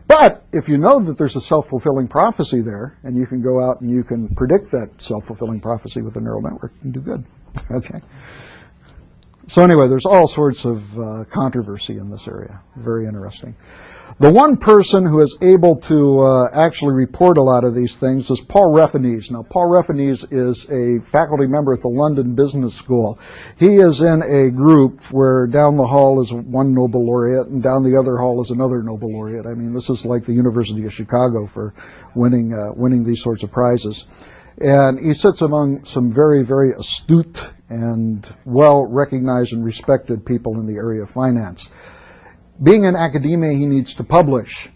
But if you know that there's a self-fulfilling prophecy there, and you can go out and you can predict that self-fulfilling prophecy with a neural network, you can do good. Okay. So anyway, there's all sorts of controversy in this area. Very interesting. The one person who is able to actually report a lot of these things is Paul Refenes. Now, Paul Refenes is a faculty member at the London Business School. He is in a group where down the hall is one Nobel laureate and down the other hall is another Nobel laureate. I mean, this is like the University of Chicago for winning these sorts of prizes. And he sits among some very, very astute and well-recognized and respected people in the area of finance. Being in academia, he needs to publish.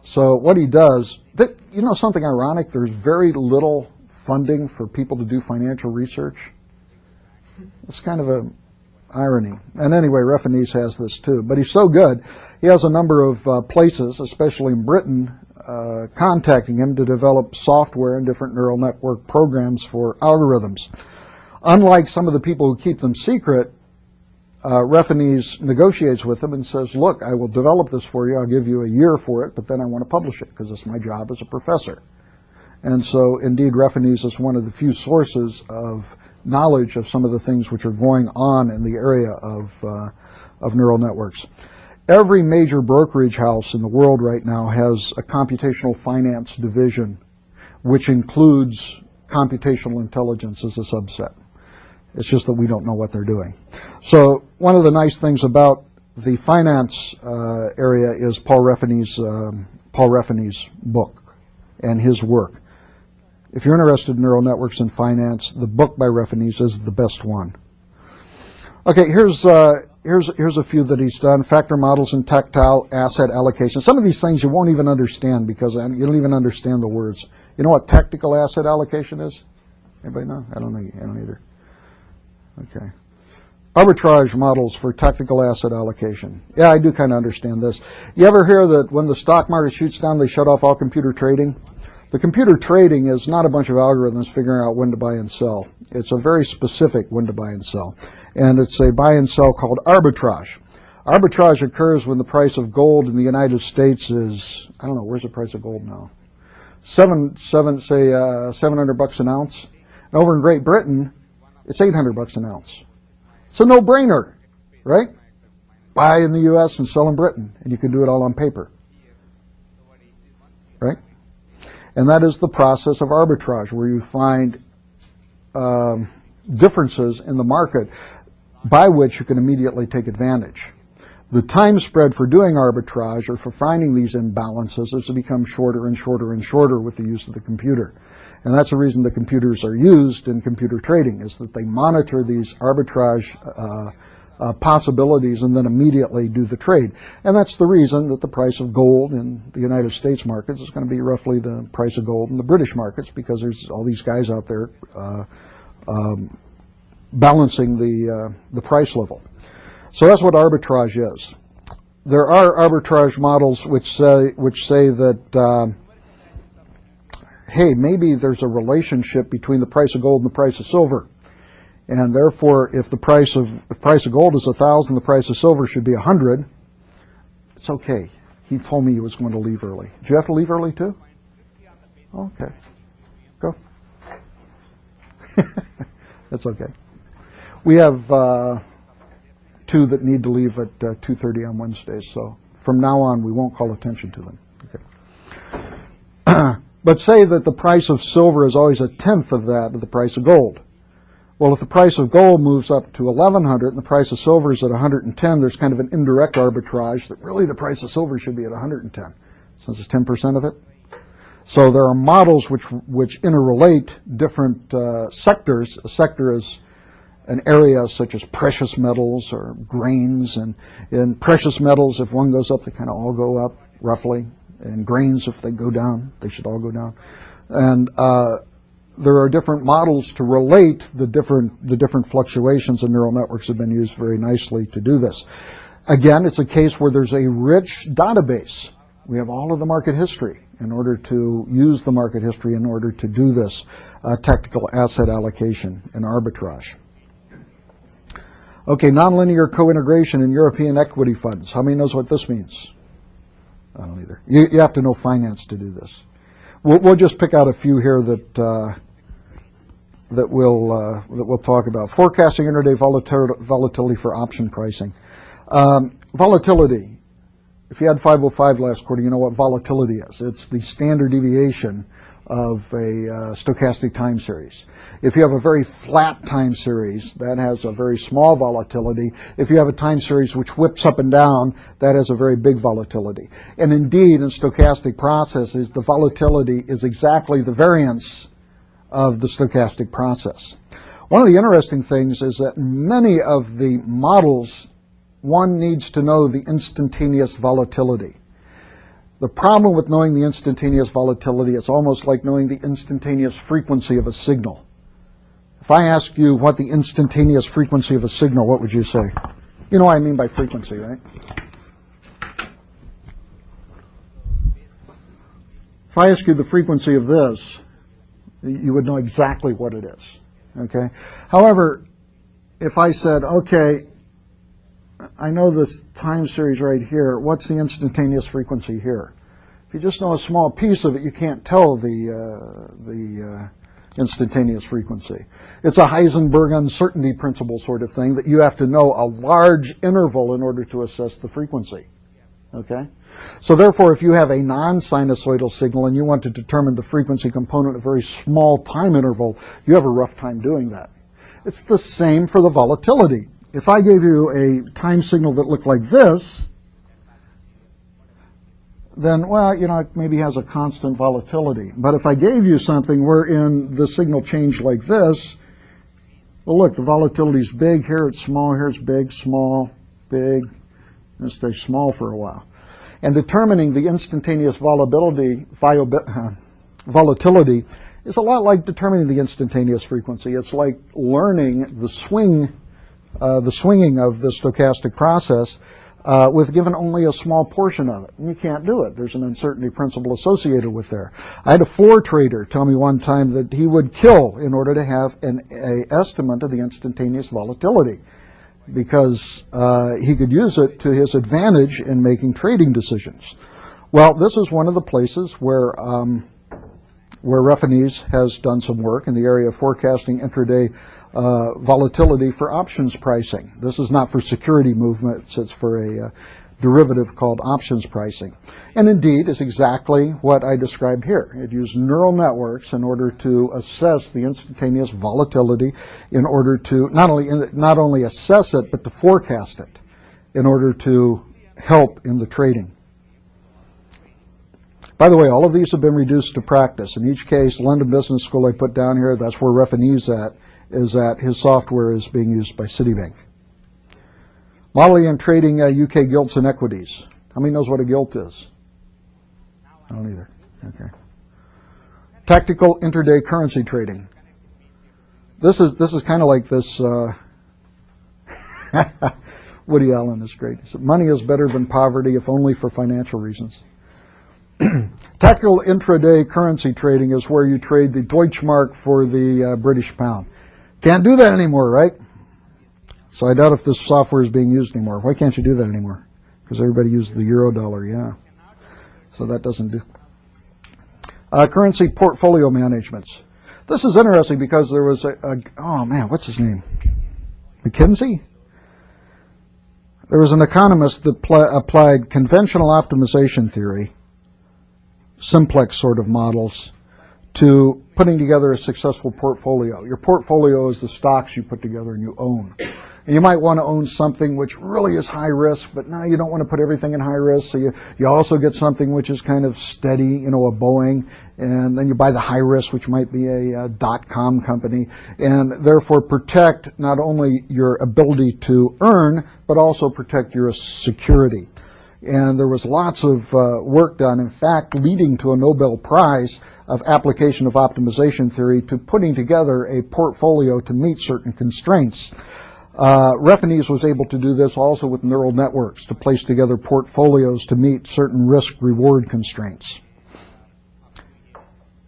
So what he does, you know something ironic, there's very little funding for people to do financial research. It's kind of an irony. And anyway, Refenes has this too. But he's so good, he has a number of places, especially in Britain, contacting him to develop software and different neural network programs for algorithms. Unlike some of the people who keep them secret, Refenes negotiates with them and says, look, I will develop this for you, I'll give you a year for it, but then I want to publish it because it's my job as a professor. And so, indeed, Refenes is one of the few sources of knowledge of some of the things which are going on in the area of neural networks. Every major brokerage house in the world right now has a computational finance division, which includes computational intelligence as a subset. It's just that we don't know what they're doing. So one of the nice things about the finance area is Paul Refenes' book and his work. If you're interested in neural networks and finance, the book by Refenes is the best one. Okay, here's a few that he's done. Factor models and tactile asset allocation. Some of these things you won't even understand because you don't even understand the words. You know what tactical asset allocation is? Anybody know? I don't either. Okay. Arbitrage models for tactical asset allocation. Yeah, I do kind of understand this. You ever hear that when the stock market shoots down, they shut off all computer trading? The computer trading is not a bunch of algorithms figuring out when to buy and sell. It's a very specific when to buy and sell. And it's a buy and sell called arbitrage. Arbitrage occurs when the price of gold in the United States is, I don't know, where's the price of gold now? $700 an ounce. And over in Great Britain, it's $800 an ounce. It's a no-brainer, right? Buy in the U.S. and sell in Britain, and you can do it all on paper, right? And that is the process of arbitrage, where you find differences in the market by which you can immediately take advantage. The time spread for doing arbitrage or for finding these imbalances has become shorter and shorter and shorter with the use of the computer. And that's the reason the computers are used in computer trading, is that they monitor these arbitrage possibilities and then immediately do the trade. And that's the reason that the price of gold in the United States markets is going to be roughly the price of gold in the British markets, because there's all these guys out there balancing the price level. So that's what arbitrage is. There are arbitrage models which say that hey, maybe there's a relationship between the price of gold and the price of silver, and therefore, if the price of gold is 1,000, the price of silver should be 100. It's okay. He told me he was going to leave early. Do you have to leave early too? Okay, go. That's okay. We have two that need to leave at 2:30 on Wednesdays, so from now on we won't call attention to them. Okay. But say that the price of silver is always 1/10 of that of the price of gold. Well, if the price of gold moves up to 1,100 and the price of silver is at 110, there's kind of an indirect arbitrage that really the price of silver should be at 110, since it's 10% of it. So there are models which interrelate different sectors. A sector is an area such as precious metals or grains, and in precious metals, if one goes up, they kind of all go up roughly. And grains, if they go down, they should all go down. And there are different models to relate the different fluctuations, and neural networks have been used very nicely to do this. Again, it's a case where there's a rich database. We have all of the market history in order to use the market history in order to do this technical asset allocation and arbitrage. Okay, nonlinear co-integration in European equity funds. How many knows what this means? I don't either. You have to know finance to do this. We'll just pick out a few here that we'll talk about. Forecasting intraday volatility for option pricing. Volatility. If you had 505 last quarter, you know what volatility is. It's the standard deviation of a stochastic time series. If you have a very flat time series, that has a very small volatility. If you have a time series which whips up and down, that has a very big volatility. And indeed, in stochastic processes, the volatility is exactly the variance of the stochastic process. One of the interesting things is that many of the models, one needs to know the instantaneous volatility. The problem with knowing the instantaneous volatility, it's almost like knowing the instantaneous frequency of a signal. If I ask you what the instantaneous frequency of a signal, what would you say? You know what I mean by frequency, right? If I ask you the frequency of this, you would know exactly what it is, okay? However, if I said, okay, I know this time series right here, what's the instantaneous frequency here? If you just know a small piece of it, you can't tell the instantaneous frequency. It's a Heisenberg uncertainty principle sort of thing that you have to know a large interval in order to assess the frequency, okay? So therefore, if you have a non-sinusoidal signal and you want to determine the frequency component at a very small time interval, you have a rough time doing that. It's the same for the volatility. If I gave you a time signal that looked like this, then, well, you know, it maybe has a constant volatility. But if I gave you something wherein the signal changed like this, well, look, the volatility is big, here it's small, here it's big, small, big, and it stays small for a while. And determining the instantaneous volatility is a lot like determining the instantaneous frequency. It's like learning the swinging of the stochastic process with given only a small portion of it. And you can't do it. There's an uncertainty principle associated with there. I had a floor trader tell me one time that he would kill in order to have an estimate of the instantaneous volatility, because he could use it to his advantage in making trading decisions. Well, this is one of the places where Refanese has done some work in the area of forecasting intraday volatility for options pricing. This is not for security movements, it's for a derivative called options pricing. And indeed, it's exactly what I described here. It used neural networks in order to assess the instantaneous volatility, in order to not only assess it, but to forecast it, in order to help in the trading. By the way, all of these have been reduced to practice. In each case, London Business School I put down here, that's where Refanese is at his software is being used by Citibank. Modeling and trading UK gilts and equities. How many knows what a gilt is? I don't either. Okay. Tactical intraday currency trading. This is kind of like this. Woody Allen is great. He said, money is better than poverty, if only for financial reasons. Tactical intraday currency trading is where you trade the Deutschmark for the British pound. Can't do that anymore, right? So I doubt if this software is being used anymore. Why can't you do that anymore? Because everybody uses the euro dollar, yeah. So that doesn't do. Currency portfolio managements. This is interesting because there was oh man, what's his name? McKinsey? There was an economist that applied conventional optimization theory, simplex sort of models, to putting together a successful portfolio. Your portfolio is the stocks you put together and you own. And you might want to own something which really is high risk, but no, you don't want to put everything in high risk. So you also get something which is kind of steady, you know, a Boeing, and then you buy the high risk, which might be a .com company, and therefore protect not only your ability to earn, but also protect your security. And there was lots of work done, in fact, leading to a Nobel Prize of application of optimization theory to putting together a portfolio to meet certain constraints. Refinis was able to do this also with neural networks, to place together portfolios to meet certain risk-reward constraints.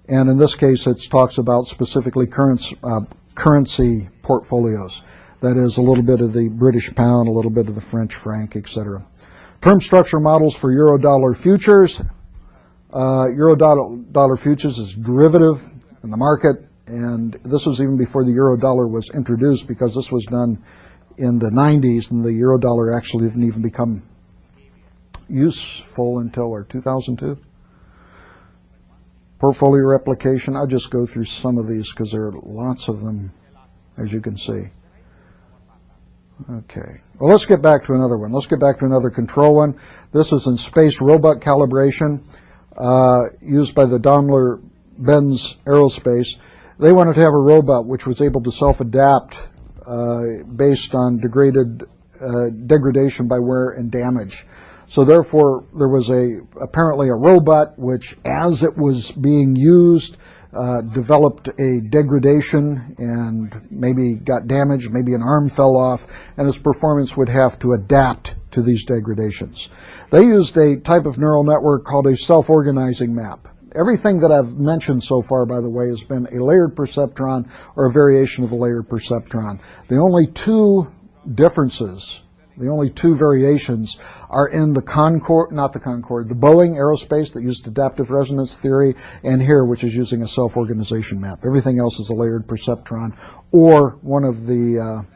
And in this case, it talks about specifically currency portfolios. That is a little bit of the British pound, a little bit of the French franc, etc. Term structure models for euro-dollar futures. Euro-dollar futures is derivative in the market, and this was even before the euro-dollar was introduced, because this was done in the 90s, and the euro-dollar actually didn't even become useful until 2002. Portfolio replication. I'll just go through some of these because there are lots of them, as you can see. Okay. Well, let's get back to another one. Let's get back to another control one. This is in space robot calibration, used by the Daimler-Benz Aerospace. They wanted to have a robot which was able to self-adapt based on degradation by wear and damage. So therefore, there was apparently a robot which, as it was being used, developed a degradation and maybe got damaged, maybe an arm fell off, and its performance would have to adapt to these degradations. They used a type of neural network called a self-organizing map. Everything that I've mentioned so far, by the way, has been a layered perceptron or a variation of a layered perceptron. The only two differences, the only two variations are in the the Boeing Aerospace that used adaptive resonance theory, and here, which is using a self-organization map. Everything else is a layered perceptron or one of the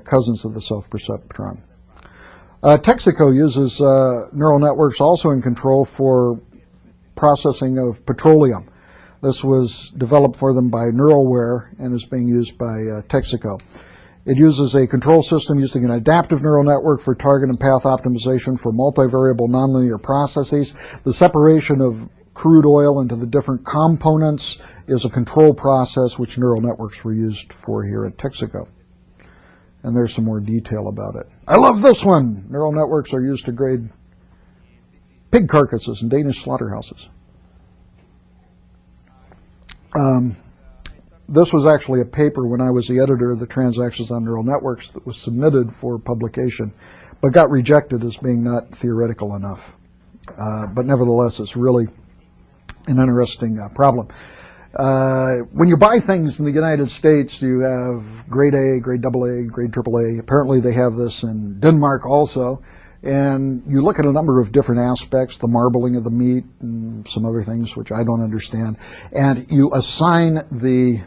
cousins of the self-perceptron. Texaco uses neural networks also in control for processing of petroleum. This was developed for them by Neuralware and is being used by Texaco. It uses a control system using an adaptive neural network for target and path optimization for multivariable nonlinear processes. The separation of crude oil into the different components is a control process which neural networks were used for here at Texaco. And there's some more detail about it. I love this one. Neural networks are used to grade pig carcasses in Danish slaughterhouses. This was actually a paper when I was the editor of the Transactions on Neural Networks that was submitted for publication, but got rejected as being not theoretical enough. But nevertheless, it's really an interesting problem. When you buy things in the United States, you have grade A, grade AA, grade AAA. Apparently they have this in Denmark also. And you look at a number of different aspects, the marbling of the meat and some other things which I don't understand. And you assign the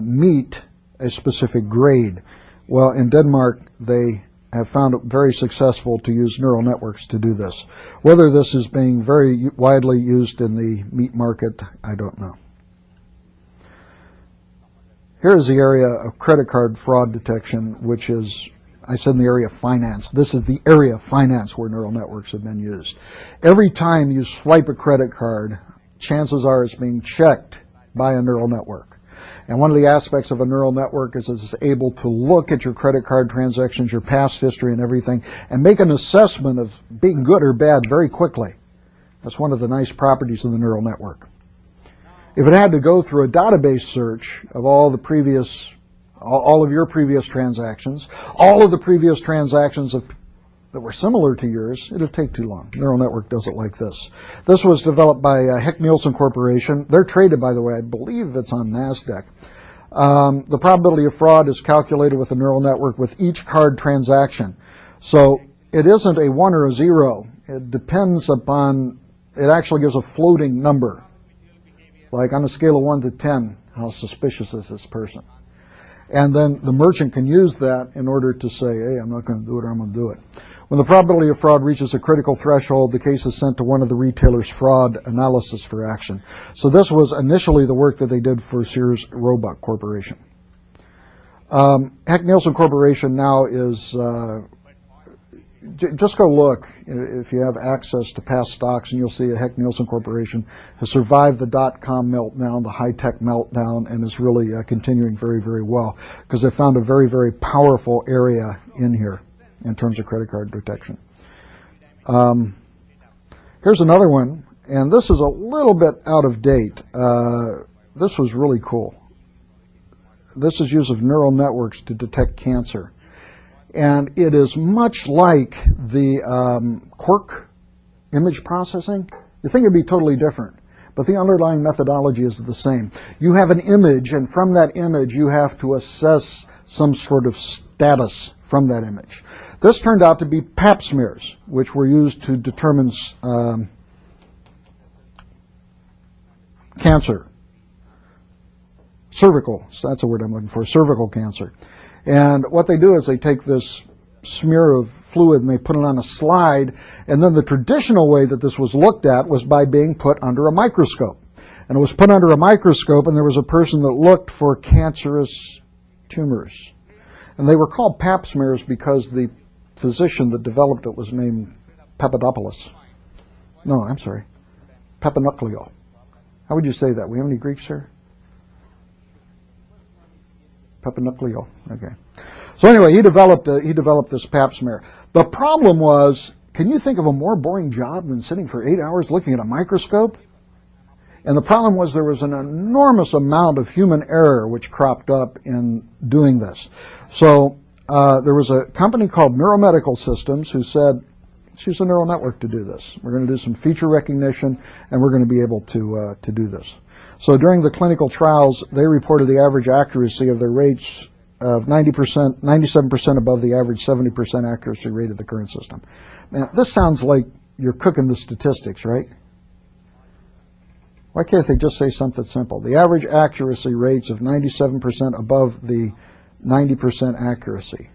meat a specific grade. Well, in Denmark, they have found it very successful to use neural networks to do this. Whether this is being very widely used in the meat market, I don't know. Here is the area of credit card fraud detection, which is, I said, in the area of finance. This is the area of finance where neural networks have been used. Every time you swipe a credit card, chances are it's being checked by a neural network. And one of the aspects of a neural network is it's able to look at your credit card transactions, your past history and everything, and make an assessment of being good or bad very quickly. That's one of the nice properties of the neural network. If it had to go through a database search of all of your previous transactions, all of the previous transactions that were similar to yours, it would take too long. Neural network does it like this. This was developed by Heck-Nielsen Corporation. They're traded, by the way. I believe it's on NASDAQ. The probability of fraud is calculated with a neural network with each card transaction. So it isn't a 1 or a 0. It depends upon, it actually gives a floating number. Like on a scale of 1 to 10, how suspicious is this person? And then the merchant can use that in order to say, hey, I'm not going to do it or I'm going to do it. When the probability of fraud reaches a critical threshold, the case is sent to one of the retailer's fraud analysis for action. So this was initially the work that they did for Sears Roebuck Corporation. Heck-Nielsen Corporation now is, just go look if you have access to past stocks, and you'll see a Heck-Nielsen Corporation has survived the dot-com meltdown, the high-tech meltdown, and is really continuing very, very well because they found a very, very powerful area in here in terms of credit card protection. Here's another one, and this is a little bit out of date. This was really cool. This is use of neural networks to detect cancer. And it is much like the Quark image processing. You think it'd be totally different, but the underlying methodology is the same. You have an image, and from that image you have to assess some sort of status from that image. This turned out to be pap smears, which were used to determine cancer. Cervical, so that's the word I'm looking for, cervical cancer. And what they do is they take this smear of fluid and they put it on a slide, and then the traditional way that this was looked at was by being put under a microscope. And it was put under a microscope, and there was a person that looked for cancerous tumors. And they were called pap smears because the physician that developed it was named Papadopoulos. No, I'm sorry, Papanucleo. How would you say that? We have any Greeks here? Papanucleo. Okay. So anyway, he developed this pap smear. The problem was, can you think of a more boring job than sitting for 8 hours looking at a microscope? And the problem was there was an enormous amount of human error which cropped up in doing this. So there was a company called Neuromedical Systems who said, let's use a neural network to do this. We're going to do some feature recognition, and we're going to be able to do this. So during the clinical trials, they reported the average accuracy of their rates of 90%, 97% above the average 70% accuracy rate of the current system. Man, this sounds like you're cooking the statistics, right? Why can't they just say something simple? The average accuracy rates of 97% above the 90% accuracy.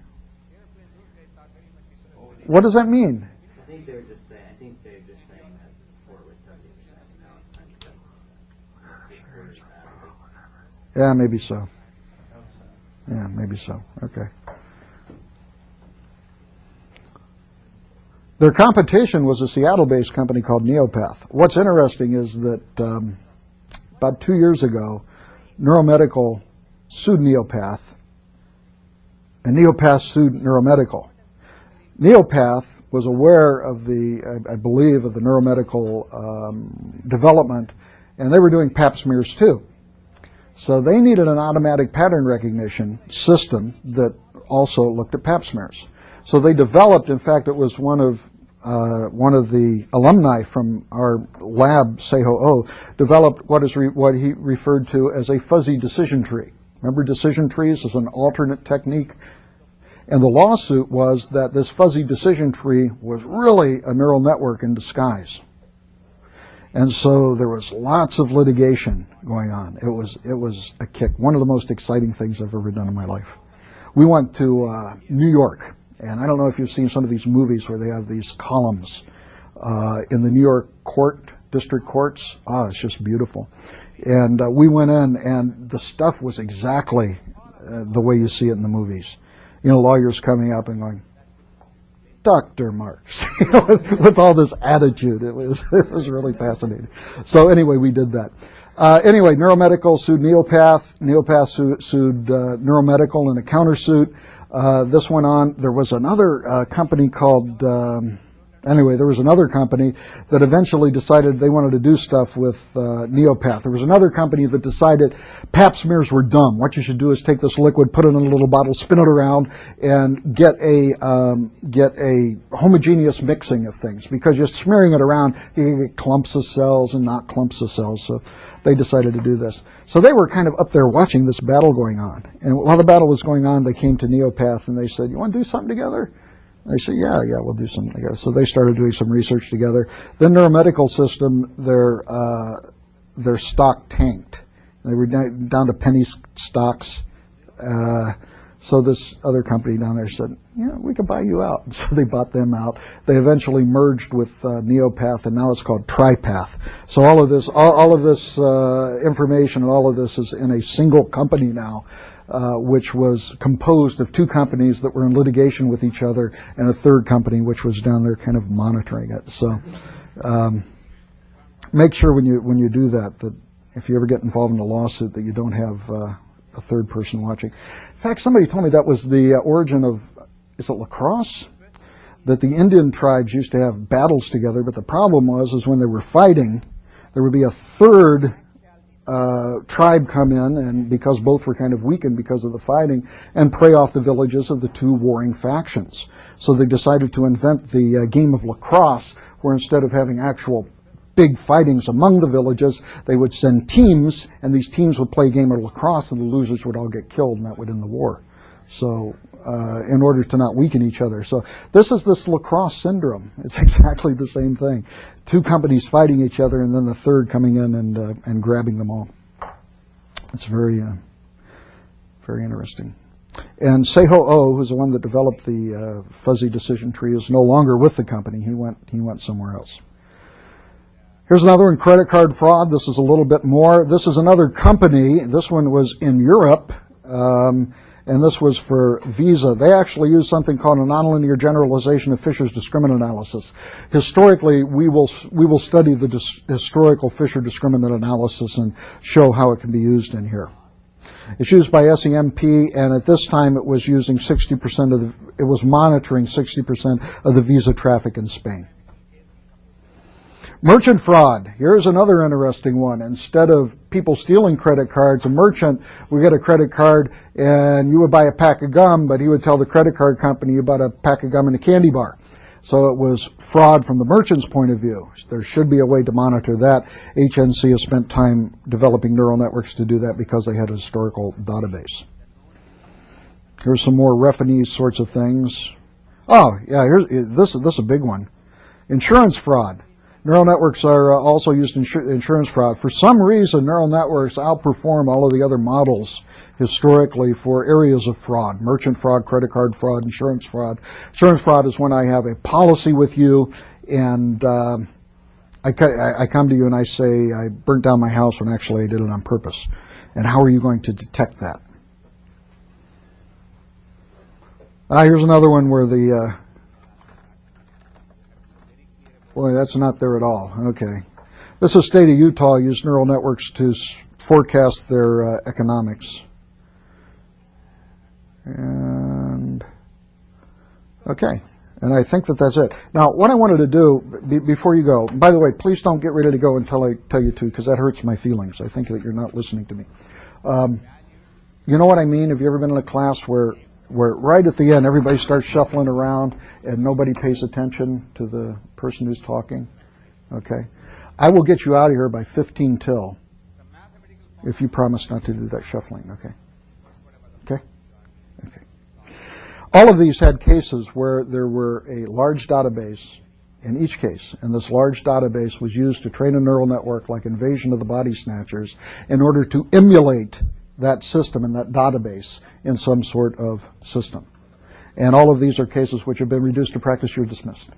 What does that mean? I think they're just saying that before it was 70%, now it's 97%. Yeah, maybe so. Yeah, maybe so. Okay. Their competition was a Seattle-based company called Neopath. What's interesting is that about 2 years ago, Neuromedical sued Neopath, and Neopath sued Neuromedical. Neopath was aware of I believe, of the neuromedical development, and they were doing pap smears too. So they needed an automatic pattern recognition system that also looked at pap smears. So they developed, in fact, it was one of the alumni from our lab, Seho, developed what he referred to as a fuzzy decision tree. Remember decision trees as an alternate technique? And the lawsuit was that this fuzzy decision tree was really a neural network in disguise. And so there was lots of litigation going on. It was a kick. One of the most exciting things I've ever done in my life. We went to New York, and I don't know if you've seen some of these movies where they have these columns in the New York district courts. Oh, it's just beautiful. And we went in, and the stuff was exactly the way you see it in the movies. You know, lawyers coming up and going, Dr. Marks, with all this attitude. It was really fascinating. So anyway, we did that. Anyway, Neuromedical sued Neopath. Neopath sued Neuromedical in a countersuit. This went on. There was another company called, there was another company that eventually decided they wanted to do stuff with Neopath. There was another company that decided pap smears were dumb. What you should do is take this liquid, put it in a little bottle, spin it around, and get a homogeneous mixing of things. Because you're smearing it around, you can get clumps of cells and not clumps of cells. So they decided to do this. So they were kind of up there watching this battle going on. And while the battle was going on, they came to Neopath and they said, "You want to do something together?" They said, yeah, we'll do something together. So they started doing some research together. Then Neuromedical System, their stock tanked. They were down to penny stocks. So this other company down there said, we could buy you out. So they bought them out. They eventually merged with Neopath, and now it's called TriPath. So all of this information and all of this is in a single company now. Which was composed of two companies that were in litigation with each other, and a third company which was down there kind of monitoring it. So make sure when you do that if you ever get involved in a lawsuit that you don't have a third person watching. In fact, somebody told me that was the origin of, is it lacrosse? That the Indian tribes used to have battles together, but the problem was when they were fighting, there would be a third tribe come in, and because both were kind of weakened because of the fighting, and prey off the villages of the two warring factions. So they decided to invent the game of lacrosse, where instead of having actual big fightings among the villages, they would send teams, and these teams would play a game of lacrosse, and the losers would all get killed, and that would end the war. So in order to not weaken each other. So this is this lacrosse syndrome. It's exactly the same thing. Two companies fighting each other, and then the third coming in and grabbing them all. It's very interesting. And Seiho Oh, who's the one that developed the fuzzy decision tree, is no longer with the company. He went somewhere else. Here's another one, credit card fraud. This is a little bit more. This is another company. This one was in Europe. And this was for Visa. They actually use something called a nonlinear generalization of Fisher's discriminant analysis. Historically, we will study the historical Fisher discriminant analysis and show how it can be used in here. It's used by SEMP, and at this time it was using it was monitoring 60% of the Visa traffic in Spain. Merchant fraud. Here's another interesting one. Instead of people stealing credit cards, a merchant would get a credit card and you would buy a pack of gum, but he would tell the credit card company you bought a pack of gum in a candy bar. So it was fraud from the merchant's point of view. There should be a way to monitor that. HNC has spent time developing neural networks to do that because they had a historical database. Here's some more refinese sorts of things. Oh, yeah, this is a big one. Insurance fraud. Neural networks are also used in insurance fraud. For some reason, neural networks outperform all of the other models historically for areas of fraud. Merchant fraud, credit card fraud, insurance fraud. Insurance fraud is when I have a policy with you and I come to you and I say I burnt down my house when actually I did it on purpose. And how are you going to detect that? Here's another one where the... Boy, that's not there at all. Okay. This is state of Utah used neural networks to forecast their economics. And, okay. And I think that's it. Now, what I wanted to do, before you go, by the way, please don't get ready to go until I tell you to, because that hurts my feelings. I think that you're not listening to me. You know what I mean? Have you ever been in a class where right at the end everybody starts shuffling around and nobody pays attention to the person who's talking? Okay. I will get you out of here by 15 till if you promise not to do that shuffling. Okay. Okay. Okay. All of these had cases where there were a large database in each case, and this large database was used to train a neural network like Invasion of the Body Snatchers in order to emulate that system and that database in some sort of system. And all of these are cases which have been reduced to practice. You're dismissed.